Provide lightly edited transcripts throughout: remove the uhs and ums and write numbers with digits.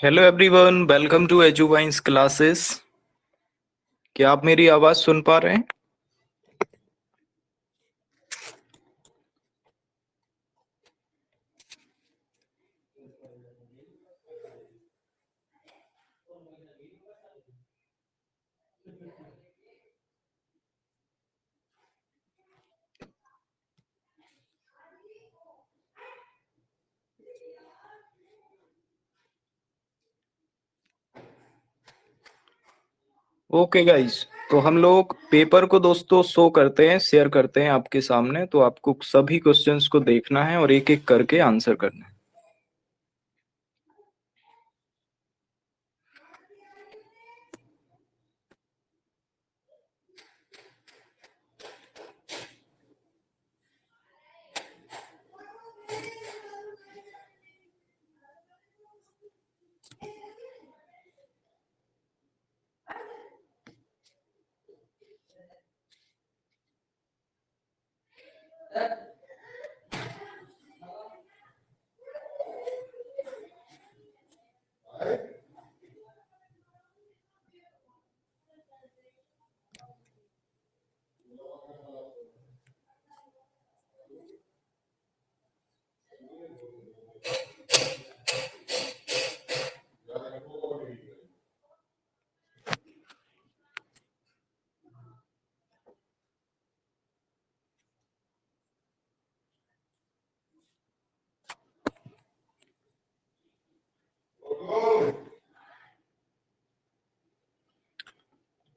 Hello everyone, welcome to एजुवाइंस classes. क्या आप मेरी आवाज सुन पा रहे हैं? ओके गाइस, तो हम लोग पेपर को दोस्तों शो करते हैं, शेयर करते हैं आपके सामने। तो आपको सभी क्वेश्चंस को देखना है और एक एक करके आंसर करना है।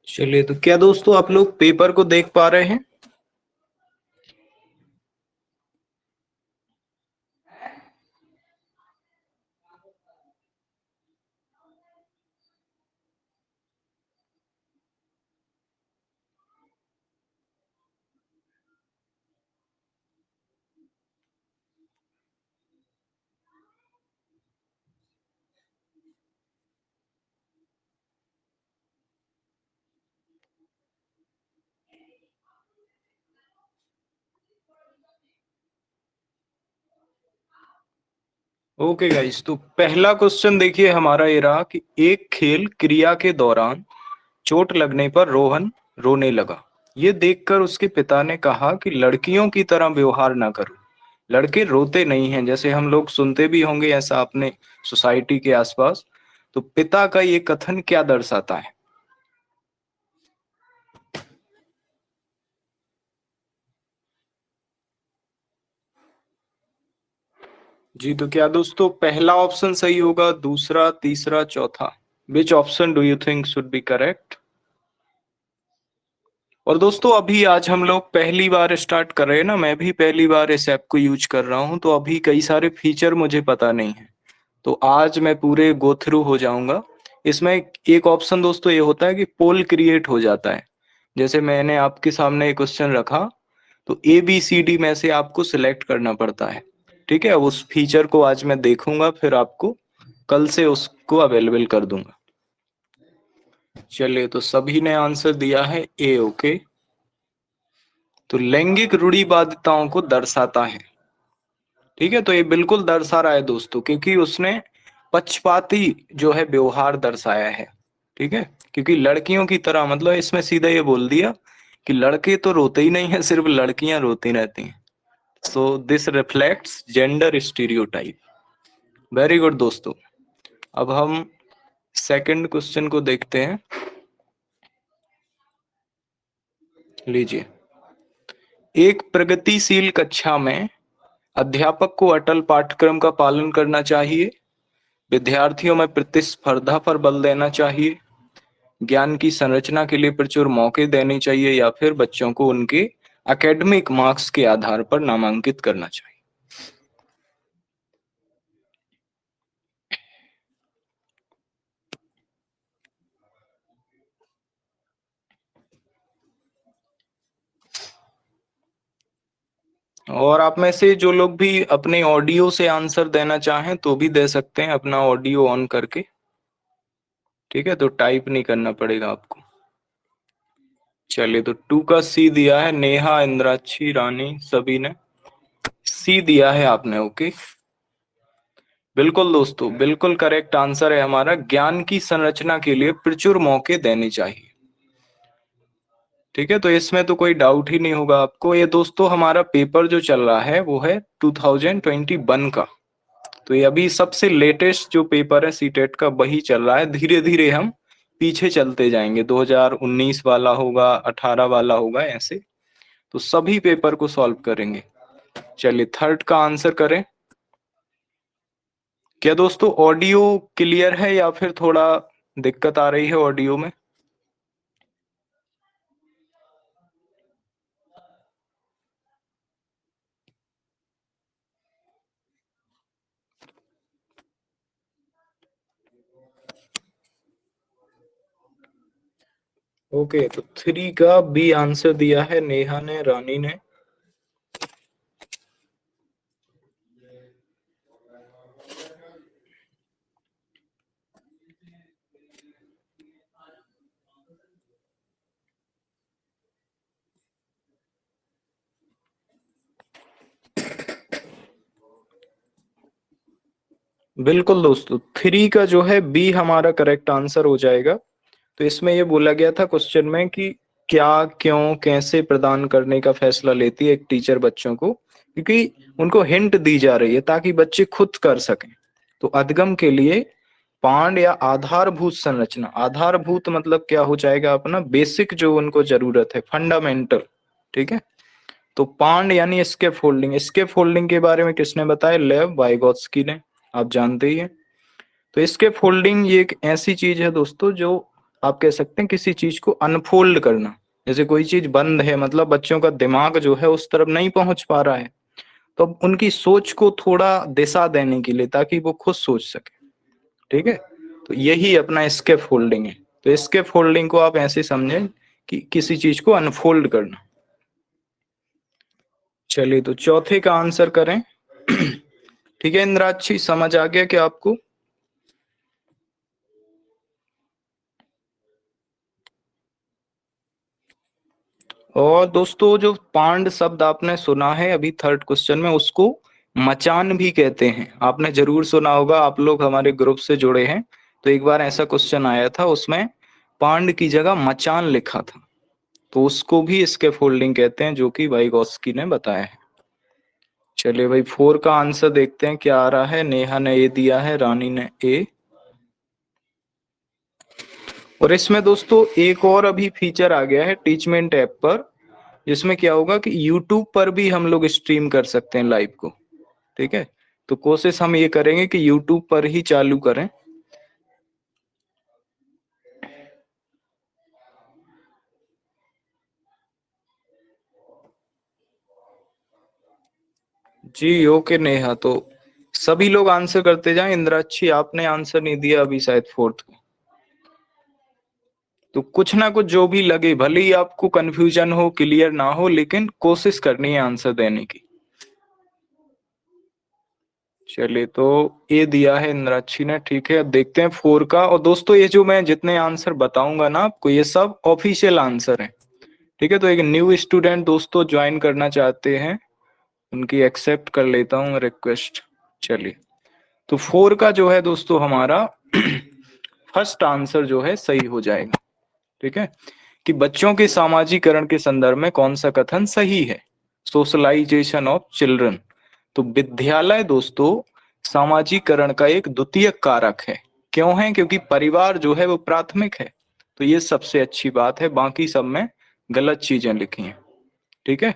चलिए, तो क्या दोस्तों आप लोग पेपर को देख पा रहे हैं? ओके गाइस, तो पहला क्वेश्चन देखिए हमारा ये रहा कि एक खेल क्रिया के दौरान चोट लगने पर रोहन रोने लगा। ये देखकर उसके पिता ने कहा कि लड़कियों की तरह व्यवहार ना करो। लड़के रोते नहीं हैं, जैसे हम लोग सुनते भी होंगे ऐसा अपने सोसाइटी के आसपास। तो पिता का ये कथन क्या दर्शाता है? जी, तो क्या दोस्तों पहला ऑप्शन सही होगा, दूसरा, तीसरा, चौथा? Which option do you think should be correct? और दोस्तों अभी आज हम लोग पहली बार स्टार्ट कर रहे हैं ना, मैं भी पहली बार इस ऐप को यूज कर रहा हूं, तो अभी कई सारे फीचर मुझे पता नहीं है। तो आज मैं पूरे गो थ्रू हो जाऊंगा। इसमें एक ऑप्शन दोस्तों ये होता है कि पोल क्रिएट हो जाता है। जैसे मैंने आपके सामने एक क्वेश्चन रखा, तो ABCD में से आपको सिलेक्ट करना पड़ता है। ठीक है, उस फीचर को आज मैं देखूंगा, फिर आपको कल से उसको अवेलेबल कर दूंगा। चलिए, तो सभी ने आंसर दिया है ए। ओके, तो लैंगिक रूढ़िवादिताओं को दर्शाता है। ठीक है, तो ये बिल्कुल दर्शा रहा है दोस्तों, क्योंकि उसने पक्षपाती जो है व्यवहार दर्शाया है। ठीक है, क्योंकि लड़कियों की तरह, मतलब इसमें सीधा ये बोल दिया कि लड़के तो रोते ही नहीं है, सिर्फ लड़कियां रोती रहती हैं। So this reflects gender stereotype. Very good दोस्तों। अब हम सेकंड क्वेश्चन को देखते हैं। लीजिए, एक प्रगतिशील कक्षा में अध्यापक को अटल पाठ्यक्रम का पालन करना चाहिए, विद्यार्थियों में प्रतिस्पर्धा पर बल देना चाहिए, ज्ञान की संरचना के लिए प्रचुर मौके देने चाहिए, या फिर बच्चों को उनके एकेडमिक मार्क्स के आधार पर नामांकित करना चाहिए। और आप में से जो लोग भी अपने ऑडियो से आंसर देना चाहें तो भी दे सकते हैं, अपना ऑडियो ऑन करके। ठीक है, तो टाइप नहीं करना पड़ेगा आपको। चलिए, तो 2 का सी दिया है नेहा, इंद्राक्षी, रानी, सभी ने सी दिया है आपने। ओके, बिल्कुल दोस्तों, बिल्कुल करेक्ट आंसर है हमारा। ज्ञान की संरचना के लिए प्रचुर मौके देने चाहिए। ठीक है, तो इसमें तो कोई डाउट ही नहीं होगा आपको। ये दोस्तों हमारा पेपर जो चल रहा है वो है 2021 का। तो ये अभी सबसे लेटेस्ट जो पेपर है सीटेट का वही चल रहा है। धीरे धीरे हम पीछे चलते जाएंगे, 2019 वाला होगा, 18 वाला होगा, ऐसे तो सभी पेपर को सॉल्व करेंगे। चलिए थर्ड का आंसर करें। क्या दोस्तों ऑडियो क्लियर है या फिर थोड़ा दिक्कत आ रही है ऑडियो में? ओके, तो थ्री का बी आंसर दिया है नेहा ने, रानी ने। बिल्कुल दोस्तों, थ्री का जो है बी हमारा करेक्ट आंसर हो जाएगा। तो इसमें ये बोला गया था क्वेश्चन में कि क्या, क्यों, कैसे प्रदान करने का फैसला लेती है एक टीचर बच्चों को, क्योंकि उनको हिंट दी जा रही है ताकि बच्चे खुद कर सकें। तो अधगम के लिए पांड या आधारभूत संरचना, आधारभूत मतलब क्या हो जाएगा अपना बेसिक, जो उनको जरूरत है, फंडामेंटल। ठीक है, तो पांड यानी स्केप फोल्डिंग। स्केप फोल्डिंग के बारे में किसने बताया? लेव वाइगोत्स्की ने, आप जानते ही हैं। तो स्केप फोल्डिंग ये एक ऐसी चीज है दोस्तों जो आप कह सकते हैं किसी चीज को अनफोल्ड करना। जैसे कोई चीज बंद है, मतलब बच्चों का दिमाग जो है उस तरफ नहीं पहुंच पा रहा है, तो अब उनकी सोच को थोड़ा दिशा देने के लिए, ताकि वो खुद सोच सके। ठीक है, तो यही अपना स्केप फोल्डिंग है। तो स्केप फोल्डिंग को आप ऐसे समझें कि किसी चीज को अनफोल्ड करना। चलिए तो चौथे का आंसर करें। ठीक है इंद्राक्षी, समझ आ गया क्या आपको? और दोस्तों जो पांड शब्द आपने सुना है अभी थर्ड क्वेश्चन में, उसको मचान भी कहते हैं। आपने जरूर सुना होगा, आप लोग हमारे ग्रुप से जुड़े हैं। तो एक बार ऐसा क्वेश्चन आया था, उसमें पांड की जगह मचान लिखा था। तो उसको भी इसके फोल्डिंग कहते हैं, जो कि वाइगोस्की ने बताया है। चलिए भाई फोर का आंसर देखते हैं क्या आ रहा है। नेहा ने ए दिया है, रानी ने ए। और इसमें दोस्तों एक और अभी फीचर आ गया है टीचमेंट ऐप पर, जिसमें क्या होगा कि यूट्यूब पर भी हम लोग स्ट्रीम कर सकते हैं लाइव को। ठीक है, तो कोशिश हम ये करेंगे कि यूट्यूब पर ही चालू करें। जी ओके नेहा, तो सभी लोग आंसर करते जाएं। इंद्राक्षी आपने आंसर नहीं दिया अभी शायद फोर्थ को। तो कुछ ना कुछ जो भी लगे, भले ही आपको कंफ्यूजन हो, क्लियर ना हो, लेकिन कोशिश करनी है आंसर देने की। चलिए तो ये दिया है इंद्राक्षी ने। ठीक है, अब देखते हैं फोर का। और दोस्तों ये जो मैं जितने आंसर बताऊंगा ना आपको, ये सब ऑफिशियल आंसर है। ठीक है, तो एक न्यू स्टूडेंट दोस्तों ज्वाइन करना चाहते हैं, उनकी एक्सेप्ट कर लेता हूँ रिक्वेस्ट। चलिए, तो फोर का जो है दोस्तों हमारा फर्स्ट आंसर जो है सही हो जाएगा। ठीक है, कि बच्चों के सामाजिकरण के संदर्भ में कौन सा कथन सही है? Socialization of children. तो विद्यालय दोस्तों सामाजिकरण का एक द्वितीयक कारक है। क्यों है? क्योंकि परिवार जो है वो प्राथमिक है। तो ये सबसे अच्छी बात है, बाकी सब में गलत चीजें लिखी हैं। ठीक है,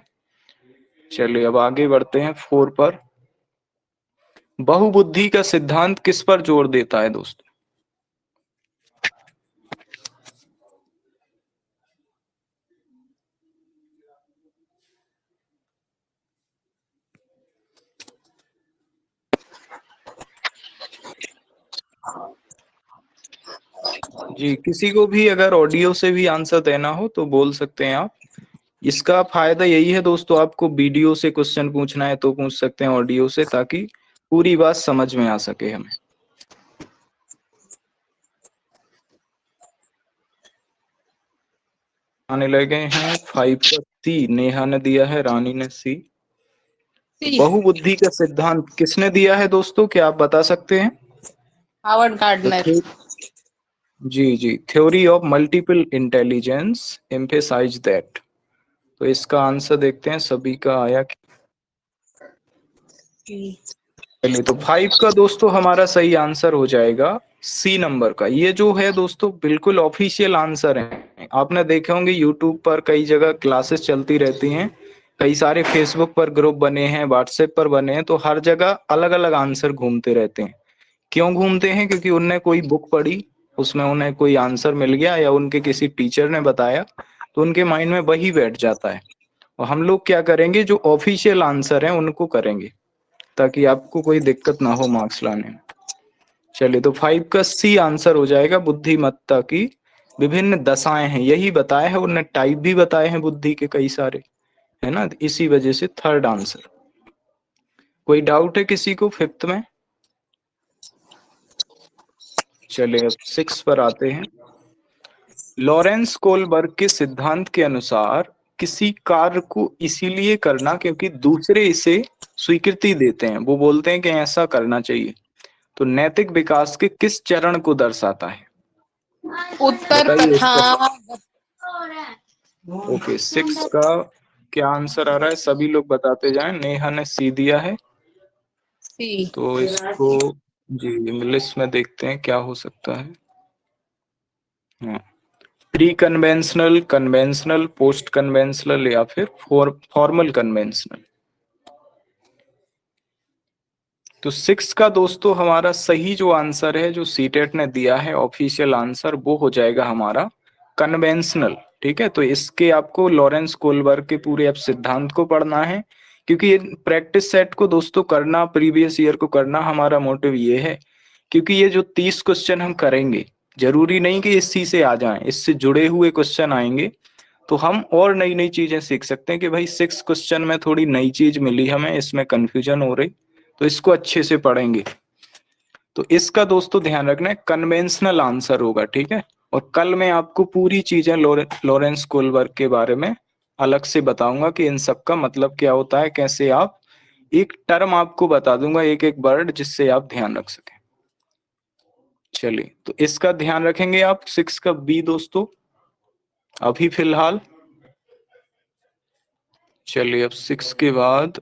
चलिए अब आगे बढ़ते हैं फोर पर। बहुबुद्धि का सिद्धांत किस पर जोर देता है दोस्तों? जी, किसी को भी अगर ऑडियो से भी आंसर देना हो तो बोल सकते हैं आप। इसका फायदा यही है दोस्तों, आपको वीडियो से क्वेश्चन पूछना है तो पूछ सकते हैं ऑडियो से, ताकि पूरी बात समझ में आ सके हमें। आने लगे हैं फाइव का सी, नेहा ने दिया है, रानी ने सी। सी। बहुबुद्धि का सिद्धांत किसने दिया है दोस्तों, क्या आप बता सकते हैं? हावर्ड तो गार्डनर। जी जी, theory of multiple intelligence emphasize that. तो इसका आंसर देखते हैं सभी का आया। चलिए, तो 5 का दोस्तों हमारा सही आंसर हो जाएगा सी नंबर का। ये जो है दोस्तों बिल्कुल ऑफिशियल आंसर है। आपने देखे होंगे यूट्यूब पर कई जगह क्लासेस चलती रहती हैं, कई सारे फेसबुक पर ग्रुप बने हैं, व्हाट्सएप पर बने हैं, तो हर जगह अलग अलग आंसर घूमते रहते हैं। क्यों घूमते हैं? क्योंकि उनने कोई बुक पढ़ी, उसमें उन्हें कोई आंसर मिल गया या उनके किसी टीचर ने बताया, तो उनके माइंड में वही बैठ जाता है। और हम लोग क्या करेंगे, जो ऑफिशियल आंसर है उनको करेंगे, ताकि आपको कोई दिक्कत ना हो मार्क्स लाने में। चलिए, तो 5 का सी आंसर हो जाएगा। बुद्धिमत्ता की विभिन्न दशाएं हैं, यही बताया है उन्होंने, टाइप भी बताए हैं बुद्धि के कई सारे, है ना। इसी वजह से थर्ड आंसर। कोई डाउट है किसी को 5th में? चलिए, अब 6 पर आते हैं। लॉरेंस कोलबर्ग के सिद्धांत के अनुसार किसी कार्य को इसीलिए करना क्योंकि दूसरे इसे स्वीकृति देते हैं, वो बोलते हैं कि ऐसा करना चाहिए, तो नैतिक विकास के किस चरण को दर्शाता है? उत्तर बताइए तथा। इसका। ओके, 6 का क्या आंसर आ रहा है, सभी लोग बताते जाएं। नेहा ने सी दिया है, सी। तो इसको जी इंग्लिश में देखते हैं क्या हो सकता है। हाँ, pre conventional, conventional, post conventional या फिर फॉर्मल कन्वेंशनल। तो 6 का दोस्तों हमारा सही जो आंसर है, जो सीटेट ने दिया है ऑफिशियल आंसर, वो हो जाएगा हमारा कन्वेंशनल। ठीक है, तो इसके आपको लॉरेंस कोलबर्ग के पूरे अब सिद्धांत को पढ़ना है, क्योंकि ये प्रैक्टिस सेट को दोस्तों करना, प्रीवियस ईयर को करना हमारा मोटिव ये है, क्योंकि ये जो 30 क्वेश्चन हम करेंगे, जरूरी नहीं कि इसी से आ जाएं, इससे जुड़े हुए क्वेश्चन आएंगे, तो हम और नई नई चीजें सीख सकते हैं कि भाई 6 क्वेश्चन में थोड़ी नई चीज मिली हमें, इसमें कंफ्यूजन हो रही, तो इसको अच्छे से पढ़ेंगे। तो इसका दोस्तों ध्यान रखना है, कन्वेंशनल आंसर होगा। ठीक है, और कल मैं आपको पूरी चीजें लॉरेंस कोलबर्ग के बारे में अलग से बताऊंगा कि इन सब का मतलब क्या होता है, कैसे आप एक टर्म आपको बता दूंगा, एक एक वर्ड, जिससे आप ध्यान रख सकें। चलिए, तो इसका ध्यान रखेंगे आप। 6 का बी दोस्तों अभी फिलहाल। चलिए, अब 6 के बाद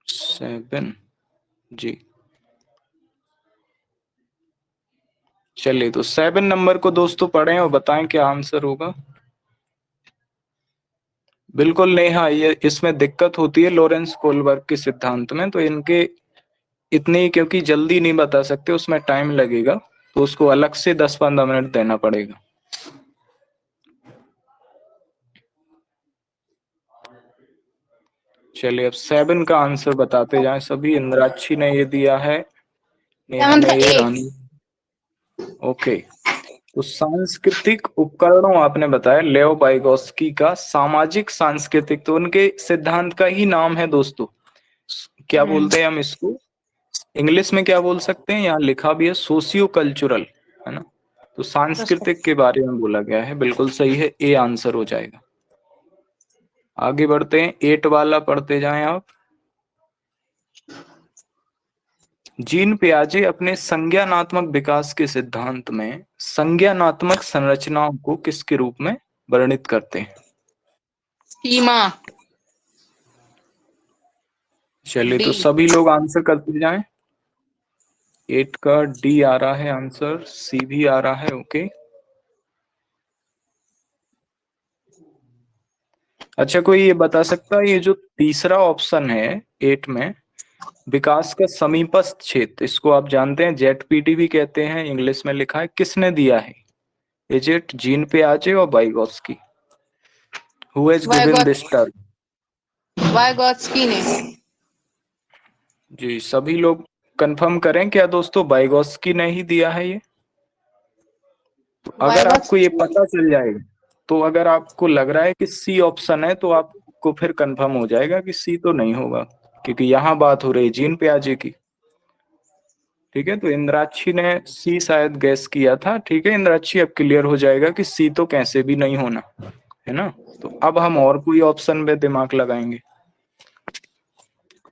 7 जी। चलिए, तो 7 नंबर को दोस्तों पढ़ें और बताएं क्या आंसर होगा। बिल्कुल नेहा, ये इसमें दिक्कत होती है लॉरेंस कोलबर्ग के सिद्धांत में, तो इनके इतने, क्योंकि जल्दी नहीं बता सकते, उसमें टाइम लगेगा, तो उसको अलग से 10-15 मिनट देना पड़ेगा। चलिए, अब 7 का आंसर बताते जाएं सभी। इंद्राक्षी ने ये दिया है, नेहा सेवंथ ने ये, ए। रानी। ओके, तो सांस्कृतिक उपकरणों आपने बताया लेओ वाइगोस्की का, सामाजिक सांस्कृतिक, तो उनके सिद्धांत का ही नाम है दोस्तों। क्या बोलते हैं हम इसको, इंग्लिश में क्या बोल सकते हैं, यहाँ लिखा भी है सोशियो कल्चरल, है ना। तो सांस्कृतिक के बारे में बोला गया है, बिल्कुल सही है, ए आंसर हो जाएगा। आगे बढ़ते हैं, 8 वाला पढ़ते जाएं आप। जीन पियाजे अपने संज्ञानात्मक विकास के सिद्धांत में संज्ञानात्मक संरचनाओं को किसके रूप में वर्णित करते हैं? सीमा। चलिए, डी। तो सभी लोग आंसर करते जाएं। 8 का डी आ रहा है आंसर, सी भी आ रहा है। ओके, अच्छा, कोई ये बता सकता है, ये जो तीसरा ऑप्शन है 8 में, विकास का समीपस्थ क्षेत्र, इसको आप जानते हैं जेडपीटी भी कहते हैं, इंग्लिश में लिखा है, किसने दिया है? इज इट जीन पियाजे और Vygotsky? Who has given this term? Vygotsky ने। जी, सभी लोग कंफर्म करें क्या दोस्तों, वाइगोस्की ने ही दिया है ये? तो अगर आपको ये वाइगोत्स्की। पता चल जाएगा, तो अगर आपको लग रहा है कि सी ऑप्शन है, तो आपको फिर कंफर्म हो जाएगा कि सी तो नहीं होगा, क्योंकि यहाँ बात हो रही है जीन पियाजे की। ठीक है, तो इंद्राक्षी ने सी शायद गैस किया था। ठीक है इंद्राक्षी, अब क्लियर हो जाएगा कि सी तो कैसे भी नहीं होना, है ना। तो अब हम और कोई ऑप्शन पे दिमाग लगाएंगे।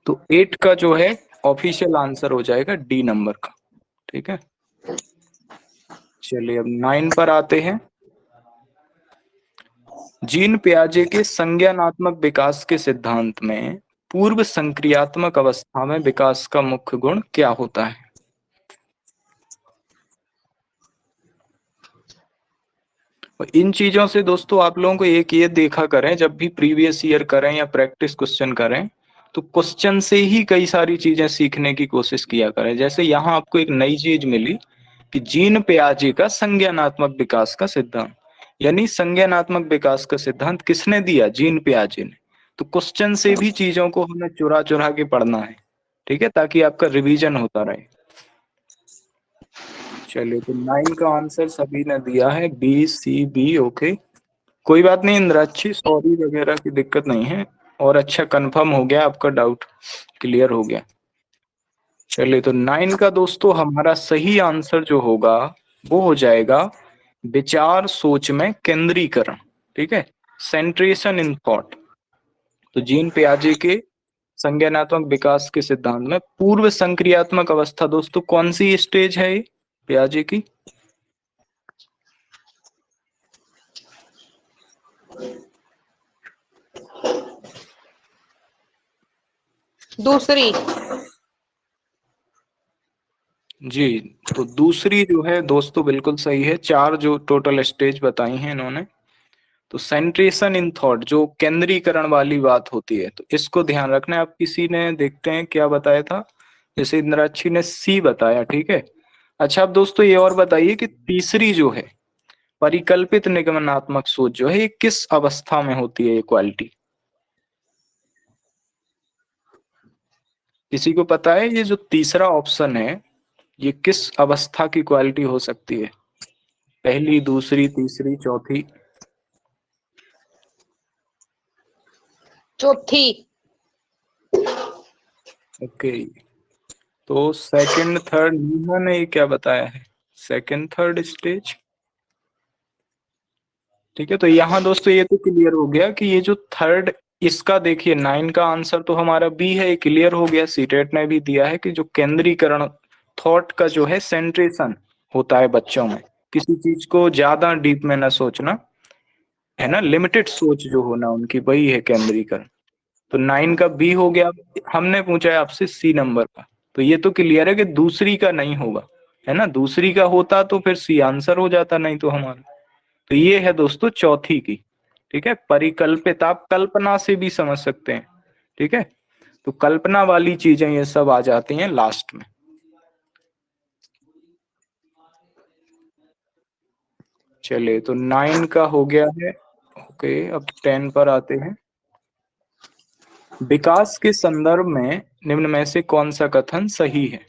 तो 8 का जो है ऑफिशियल आंसर हो जाएगा डी नंबर का। ठीक है, चलिए अब 9 पर आते हैं। जीन पियाजे के संज्ञानात्मक विकास के सिद्धांत में पूर्व संक्रियात्मक अवस्था में विकास का मुख्य गुण क्या होता है? और इन चीजों से दोस्तों आप लोगों को एक ये देखा करें, जब भी प्रीवियस ईयर करें या प्रैक्टिस क्वेश्चन करें तो क्वेश्चन से ही कई सारी चीजें सीखने की कोशिश किया करें। जैसे यहाँ आपको एक नई चीज मिली कि जीन पियाजे का संज्ञानात्मक विकास का सिद्धांत, यानी संज्ञानात्मक विकास का सिद्धांत किसने दिया? जीन पियाजे ने। तो क्वेश्चन से भी चीजों को हमें चुरा चुरा के पढ़ना है, ठीक है, ताकि आपका रिवीजन होता रहे। चलिए, तो 9 का आंसर सभी ने दिया है, बी सी बी। ओके, कोई बात नहीं इंद्राक्षी, सॉरी वगैरह की दिक्कत नहीं है। और अच्छा, कंफर्म हो गया, आपका डाउट क्लियर हो गया। चलिए, तो 9 का दोस्तों हमारा सही आंसर जो होगा वो हो जाएगा विचार सोच में केंद्रीकरण। ठीक है, सेंट्रेशन इन थॉट। तो जीन पियाजे के संज्ञानात्मक विकास के सिद्धांत में पूर्व संक्रियात्मक अवस्था दोस्तों कौन सी स्टेज है ये पियाजे की? दूसरी। जी, तो दूसरी जो है दोस्तों बिल्कुल सही है। 4 जो टोटल स्टेज बताई हैं इन्होंने। तो सेंट्रेशन इन थॉट जो केंद्रीकरण वाली बात होती है, तो इसको ध्यान रखना है। आप किसी ने देखते हैं क्या बताया था, जैसे इंद्राक्षी ने सी बताया। ठीक है, अच्छा अब दोस्तों ये और बताइए कि तीसरी जो है परिकल्पित निगमनात्मक सोच जो है ये किस अवस्था में होती है? ये क्वालिटी किसी को पता है? ये जो तीसरा ऑप्शन है ये किस अवस्था की क्वालिटी हो सकती है? पहली, दूसरी, तीसरी, चौथी? चौथी। ओके, तो सेकंड थर्ड नीना ने ये क्या बताया है? Second third stage. ठीक है, तो यहाँ दोस्तों ये तो क्लियर हो गया कि ये जो थर्ड, इसका देखिए 9 का आंसर तो हमारा बी है, ये क्लियर हो गया। सीटेट ने भी दिया है कि जो केंद्रीकरण थॉट का जो है सेंट्रेशन होता है बच्चों में, किसी चीज को ज्यादा डीप में न सोचना, है ना, लिमिटेड सोच जो होना उनकी, वही है केंद्रीकरण। तो 9 का बी हो गया। हमने पूछा है आपसे सी नंबर का, तो ये तो क्लियर है कि दूसरी का नहीं होगा, है ना। दूसरी का होता तो फिर सी आंसर हो जाता, नहीं तो हमारा। तो ये है दोस्तों चौथी की। ठीक है, परिकल्पित आप कल्पना से भी समझ सकते हैं। ठीक है, तो कल्पना वाली चीजें ये सब आ जाती हैं लास्ट में। चलिए, तो 9 का हो गया है। ओके, अब 10 पर आते हैं। विकास के संदर्भ में निम्न में से कौन सा कथन सही है?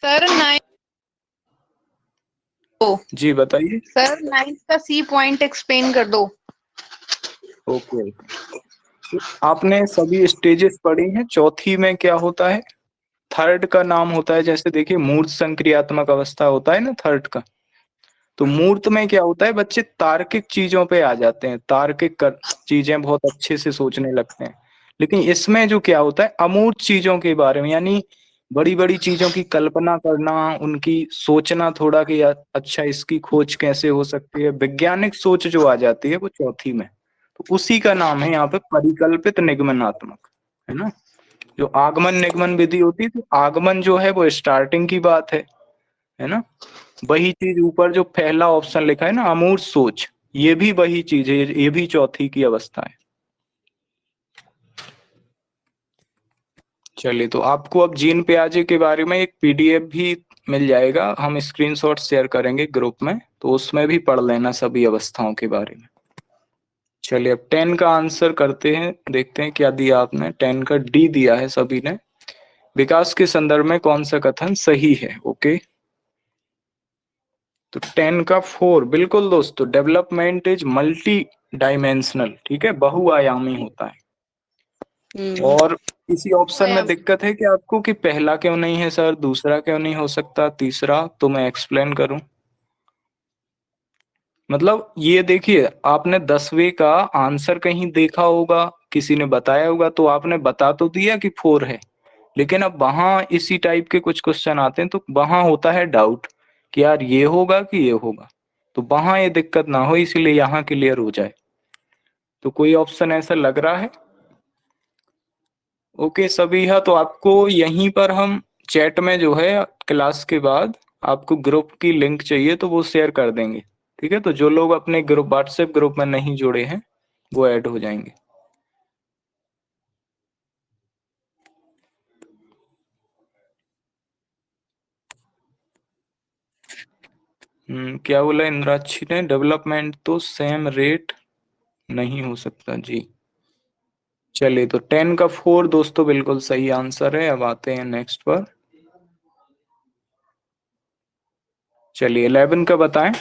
सर 9। जी बताइए। सर 9 का सी पॉइंट एक्सप्लेन कर दो। ओके, आपने सभी स्टेजेस पढ़ी हैं। चौथी में क्या होता है? थर्ड का नाम होता है, जैसे देखिए मूर्त संक्रियात्मक अवस्था होता है ना थर्ड का। तो मूर्त में क्या होता है, बच्चे तार्किक चीजों पे आ जाते हैं, चीजें बहुत अच्छे से सोचने लगते हैं। लेकिन इसमें जो क्या होता है, अमूर्त चीजों के बारे में, यानी बड़ी बड़ी चीजों की कल्पना करना, उनकी सोचना थोड़ा कि अच्छा इसकी खोज कैसे हो सकती है, वैज्ञानिक सोच जो आ जाती है वो चौथी में। तो उसी का नाम है यहाँ पे परिकल्पित निगमनात्मक, है ना। जो आगमन निगमन विधि होती है, तो आगमन जो है वो स्टार्टिंग की बात है ना। वही चीज ऊपर जो पहला ऑप्शन लिखा है ना, अमूर्त सोच, ये भी वही चीज है, ये भी चौथी की अवस्था है। चलिए, तो आपको अब जीन पियाजे के बारे में एक पीडीएफ भी मिल जाएगा, हम स्क्रीनशॉट शेयर करेंगे ग्रुप में, तो उसमें भी पढ़ लेना सभी अवस्थाओं के बारे में। चलिए, अब 10 का आंसर करते हैं, देखते हैं क्या दिया आपने। 10 का डी दिया है सभी ने। विकास के संदर्भ में कौन सा कथन सही है? ओके, तो 10 का 4 बिल्कुल दोस्तों, डेवलपमेंट इज मल्टी डायमेंशनल। ठीक है, बहुआयामी होता है। और इसी ऑप्शन में दिक्कत है कि आपको कि पहला क्यों नहीं है सर, दूसरा क्यों नहीं हो सकता, तीसरा? तो मैं एक्सप्लेन करूं। मतलब ये देखिए, आपने 10वीं का आंसर कहीं देखा होगा, किसी ने बताया होगा, तो आपने बता तो दिया कि 4 है, लेकिन अब वहां इसी टाइप के कुछ क्वेश्चन आते हैं तो वहां होता है डाउट कि यार ये होगा कि ये होगा, तो वहां ये दिक्कत ना हो, इसीलिए यहाँ क्लियर हो जाए। तो कोई ऑप्शन ऐसा लग रहा है? ओके सभी है, तो आपको यहीं पर हम चैट में जो है क्लास के बाद आपको ग्रुप की लिंक चाहिए तो वो शेयर कर देंगे। ठीक है, तो जो लोग अपने ग्रुप व्हाट्सएप ग्रुप में नहीं जुड़े हैं वो ऐड हो जाएंगे। क्या बोला इंद्राक्षी ने? डेवलपमेंट तो सेम रेट नहीं हो सकता जी। चलिए, तो 10 का 4 दोस्तों बिल्कुल सही आंसर है। अब आते हैं नेक्स्ट पर। चलिए 11 का बताएं।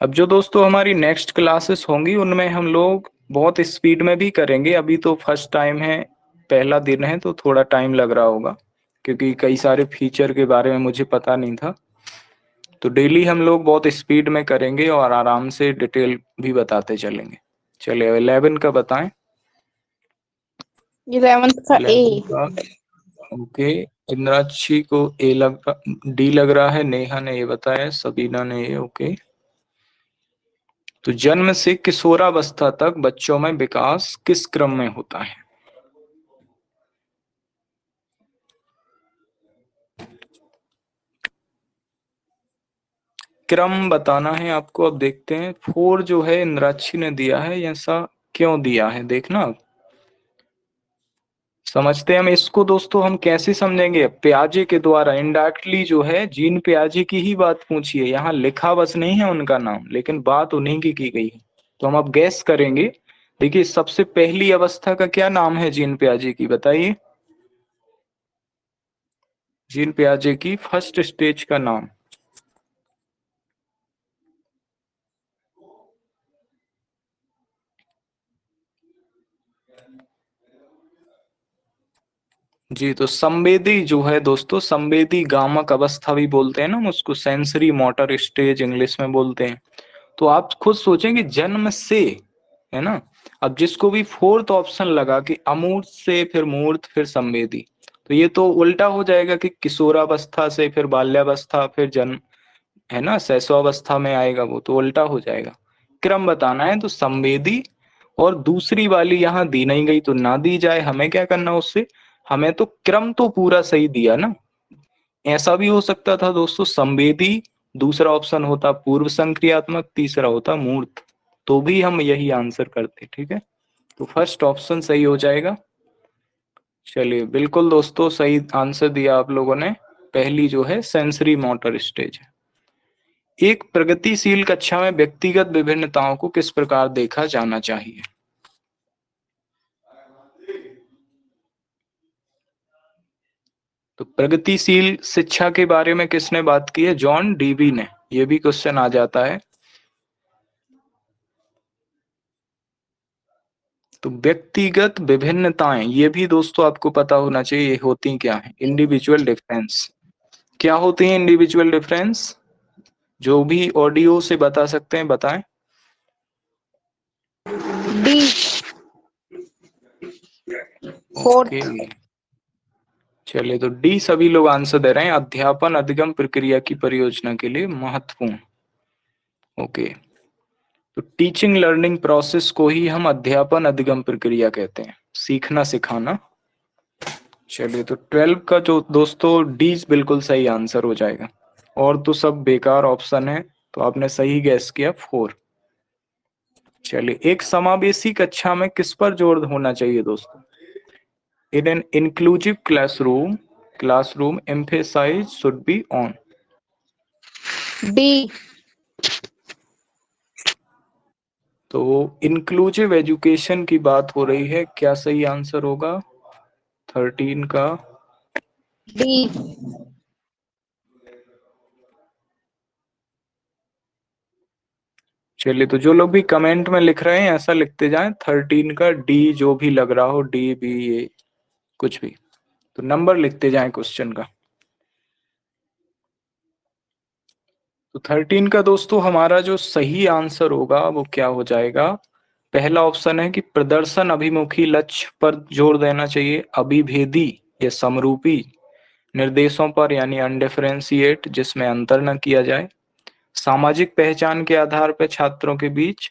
अब जो दोस्तों हमारी नेक्स्ट क्लासेस होंगी उनमें हम लोग बहुत स्पीड में भी करेंगे। अभी तो फर्स्ट टाइम है, पहला दिन है, तो थोड़ा टाइम लग रहा होगा क्योंकि कई सारे फीचर के बारे में मुझे पता नहीं था। तो डेली हम लोग बहुत स्पीड में करेंगे और आराम से डिटेल भी बताते चलेंगे। चलिए 11 का बताएं। 11th का ए। 11 का ओके, इंद्राक्षी को ए लग, डी लग रहा है, नेहा ने ये बताया, सबीना ने ये ओके। तो जन्म से किशोरावस्था तक बच्चों में विकास किस क्रम में होता है? क्रम बताना है आपको। अब देखते हैं 4 जो है इंद्राक्षी ने दिया है, ऐसा क्यों दिया है देखना अब। समझते हैं हम इसको दोस्तों। हम कैसे समझेंगे? प्याजे के द्वारा इनडायरेक्टली जो है जीन प्याजे की ही बात पूछी है। यहाँ लिखा बस नहीं है उनका नाम, लेकिन बात उन्हीं की गई है। तो हम अब गैस करेंगे। देखिए सबसे पहली अवस्था का क्या नाम है जीन प्याजे की, बताइए। जीन प्याजे की फर्स्ट स्टेज का नाम। जी, तो संवेदी जो है दोस्तों, संवेदी गामक अवस्था भी बोलते हैं ना हम उसको, सेंसरी मोटर स्टेज इंग्लिश में बोलते हैं। तो आप खुद सोचेंगे जन्म से, है ना। अब जिसको भी फोर्थ ऑप्शन लगा कि अमूर्त से फिर मूर्त फिर संवेदी, तो ये तो उल्टा हो जाएगा कि किशोरावस्था से फिर बाल्यावस्था फिर जन्म, है ना, शैशवावस्था में आएगा, वो तो उल्टा हो जाएगा। क्रम बताना है तो संवेदी, और दूसरी वाली यहाँ दी नहीं गई तो ना दी जाए। हमें क्या करना उससे, हमें तो क्रम तो पूरा सही दिया ना। ऐसा भी हो सकता था दोस्तों, संवेदी, दूसरा ऑप्शन होता पूर्व संक्रियात्मक, तीसरा होता मूर्त, तो भी हम यही आंसर करते। ठीक है, तो फर्स्ट ऑप्शन सही हो जाएगा। चलिए बिल्कुल दोस्तों सही आंसर दिया आप लोगों ने। पहली जो है सेंसरी मोटर स्टेज है। एक प्रगतिशील कक्षा में व्यक्तिगत विभिन्नताओं को किस प्रकार देखा जाना चाहिए? तो प्रगतिशील शिक्षा के बारे में किसने बात की है? जॉन डीवी ने। ये भी क्वेश्चन आ जाता है। तो व्यक्तिगत विभिन्नताएं, ये भी दोस्तों आपको पता होना चाहिए ये होती क्या है। Individual difference. क्या होती है इंडिविजुअल डिफरेंस? जो भी ऑडियो से बता सकते हैं बताएं। डी। Okay, fourth. चलिए तो डी सभी लोग आंसर दे रहे हैं। अध्यापन अधिगम प्रक्रिया की परियोजना के लिए महत्वपूर्ण। ओके, तो टीचिंग लर्निंग प्रोसेस को ही हम अध्यापन अधिगम प्रक्रिया कहते हैं, सीखना सिखाना। चलिए, तो 12 का जो दोस्तों डी बिल्कुल सही आंसर हो जाएगा, और तो सब बेकार ऑप्शन है। तो आपने सही गैस किया 4। चलिए, एक समावेशी कक्षा में किस पर जोर होना चाहिए दोस्तों? In an inclusive classroom, classroom emphasis should be on. D. तो इंक्लूसिव एजुकेशन की बात हो रही है, क्या सही आंसर होगा 13 का? डी। चलिए, तो जो लोग भी कमेंट में लिख रहे हैं ऐसा लिखते जाएं 13 का डी, जो भी लग रहा हो, डी बी ए कुछ भी। तो नंबर लिखते जाएं क्वेश्चन का। तो 13 का दोस्तों हमारा जो सही आंसर होगा वो क्या हो जाएगा। पहला ऑप्शन है कि प्रदर्शन अभिमुखी लक्ष्य पर जोर देना चाहिए, अभिभेदी या समरूपी निर्देशों पर यानी अनडिफरेंशिएट जिसमें अंतर न किया जाए, सामाजिक पहचान के आधार पर छात्रों के बीच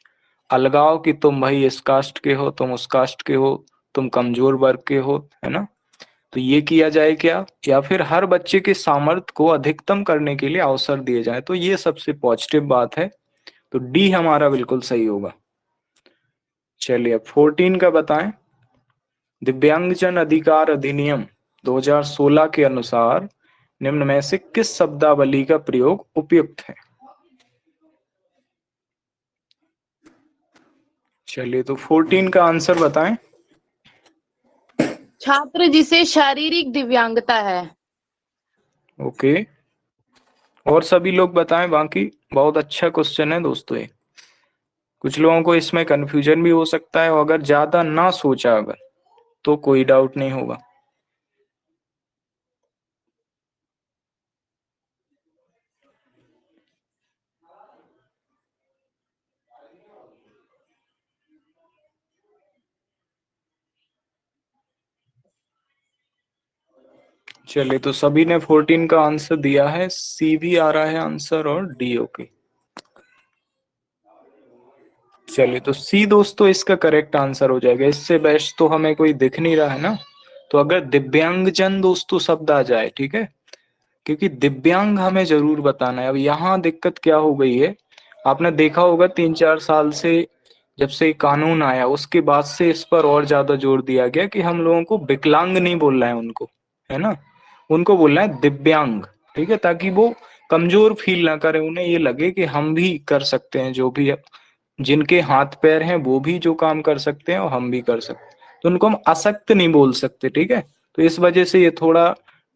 अलगाव कि तुम भाई इस कास्ट के हो, तुम उस कास्ट के हो, तुम कमजोर वर्ग के हो, है ना। तो ये किया जाए क्या, या फिर हर बच्चे के सामर्थ्य को अधिकतम करने के लिए अवसर दिए जाए। तो ये सबसे पॉजिटिव बात है। तो डी हमारा बिल्कुल सही होगा। चलिए अब 14 का बताएं। दिव्यांगजन अधिकार अधिनियम 2016 के अनुसार निम्न में से किस शब्दावली का प्रयोग उपयुक्त है। चलिए तो 14 का आंसर बताएं। छात्र जिसे शारीरिक दिव्यांगता है। ओके, और सभी लोग बताएं बाकी। बहुत अच्छा क्वेश्चन है दोस्तों ये। कुछ लोगों को इसमें कंफ्यूजन भी हो सकता है, और अगर ज्यादा ना सोचा अगर तो कोई डाउट नहीं होगा। चलिए तो सभी ने 14 का आंसर दिया है, सी भी आ रहा है आंसर और डी। ओके, चलिए तो सी दोस्तों इसका करेक्ट आंसर हो जाएगा। इससे बेस्ट तो हमें कोई दिख नहीं रहा है ना। तो अगर दिव्यांगजन दोस्तों शब्द आ जाए, ठीक है, क्योंकि दिव्यांग हमें जरूर बताना है। अब यहाँ दिक्कत क्या हो गई है, आपने देखा होगा 3-4 साल से जब से कानून आया उसके बाद से इस पर और ज्यादा जोर दिया गया कि हम लोगों को विकलांग नहीं बोलना है उनको, है ना, उनको बोलना है दिव्यांग। ठीक है, ताकि वो कमजोर फील ना करे, उन्हें ये लगे कि हम भी कर सकते हैं, जो भी जिनके हाथ पैर हैं वो भी जो काम कर सकते हैं और हम भी कर सकते हैं। तो उनको हम अशक्त नहीं बोल सकते, ठीक है। तो इस वजह से ये थोड़ा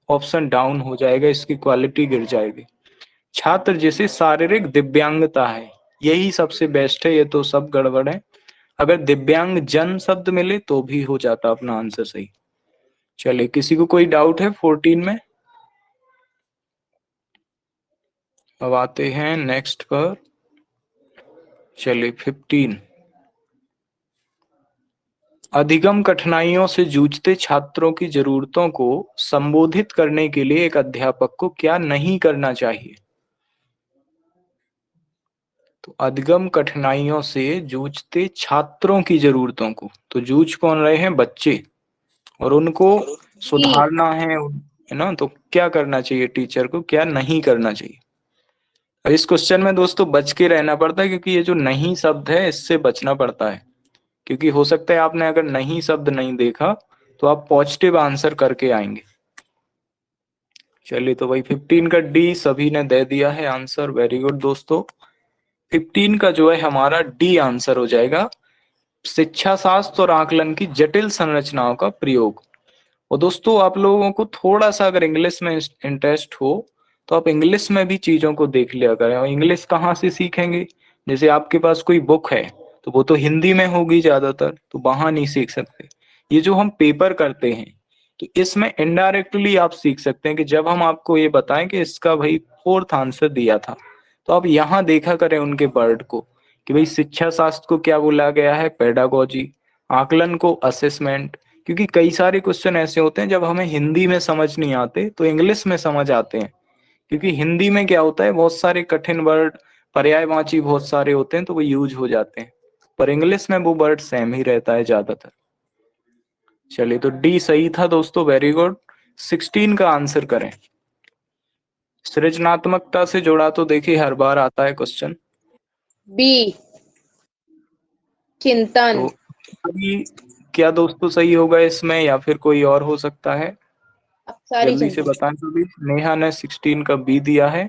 ऑप्शन डाउन हो जाएगा, इसकी क्वालिटी गिर जाएगी। छात्र जिसे शारीरिक दिव्यांगता है, यही सबसे बेस्ट है। ये तो सब गड़बड़ है। अगर दिव्यांग जन शब्द मिले तो भी हो जाता अपना आंसर सही। चलिए, किसी को कोई डाउट है 14 में। अब आते हैं नेक्स्ट पर। चलिए 15, अधिगम कठिनाइयों से जूझते छात्रों की जरूरतों को संबोधित करने के लिए एक अध्यापक को क्या नहीं करना चाहिए। तो अधिगम कठिनाइयों से जूझते छात्रों की जरूरतों को, तो जूझ कौन रहे हैं, बच्चे, और उनको डी। सुधारना है ना। तो क्या करना चाहिए टीचर को, क्या नहीं करना चाहिए। और इस क्वेश्चन में दोस्तों बच के रहना पड़ता है, क्योंकि ये जो नहीं शब्द है इससे बचना पड़ता है। क्योंकि हो सकता है आपने अगर नहीं शब्द नहीं देखा तो आप पॉजिटिव आंसर करके आएंगे। चलिए तो भाई 15 का डी सभी ने दे दिया है आंसर, वेरी गुड दोस्तों। 15 का जो है हमारा डी आंसर हो जाएगा, शिक्षा शास्त्र और आकलन की जटिल संरचनाओं का प्रयोग। और दोस्तों आप लोगों को थोड़ा सा अगर इंग्लिश में इंटरेस्ट हो तो आप इंग्लिश में भी चीजों को देख लिया करें। और इंग्लिश कहाँ से सीखेंगे, जैसे आपके पास कोई बुक है तो वो तो हिंदी में होगी ज्यादातर, तो वहां नहीं सीख सकते। ये जो हम पेपर करते हैं तो इसमें इनडायरेक्टली आप सीख सकते हैं कि जब हम आपको ये बताएं कि इसका भाई फोर्थ आंसर दिया था, तो आप यहाँ देखा करें उनके वर्ड को कि भाई शिक्षा शास्त्र को क्या बोला गया है, पेडागोजी, आकलन को असेसमेंट। क्योंकि कई सारे क्वेश्चन ऐसे होते हैं जब हमें हिंदी में समझ नहीं आते तो इंग्लिश में समझ आते हैं। क्योंकि हिंदी में क्या होता है, बहुत सारे कठिन वर्ड, पर्यायवाची बहुत सारे होते हैं तो वो यूज हो जाते हैं, पर इंग्लिश में वो वर्ड सेम ही रहता है ज्यादातर। चलिए तो डी सही था दोस्तों, वेरी गुड। 16 का आंसर करें। सृजनात्मकता से जुड़ा तो देखिए हर बार आता है क्वेश्चन। बी। चिंतन। तो अभी क्या दोस्तों सही होगा इसमें, या फिर कोई और हो सकता है। अब सारी जल्दी से चिंतन। बताएं सभी। नेहा ने 16 का बी दिया है।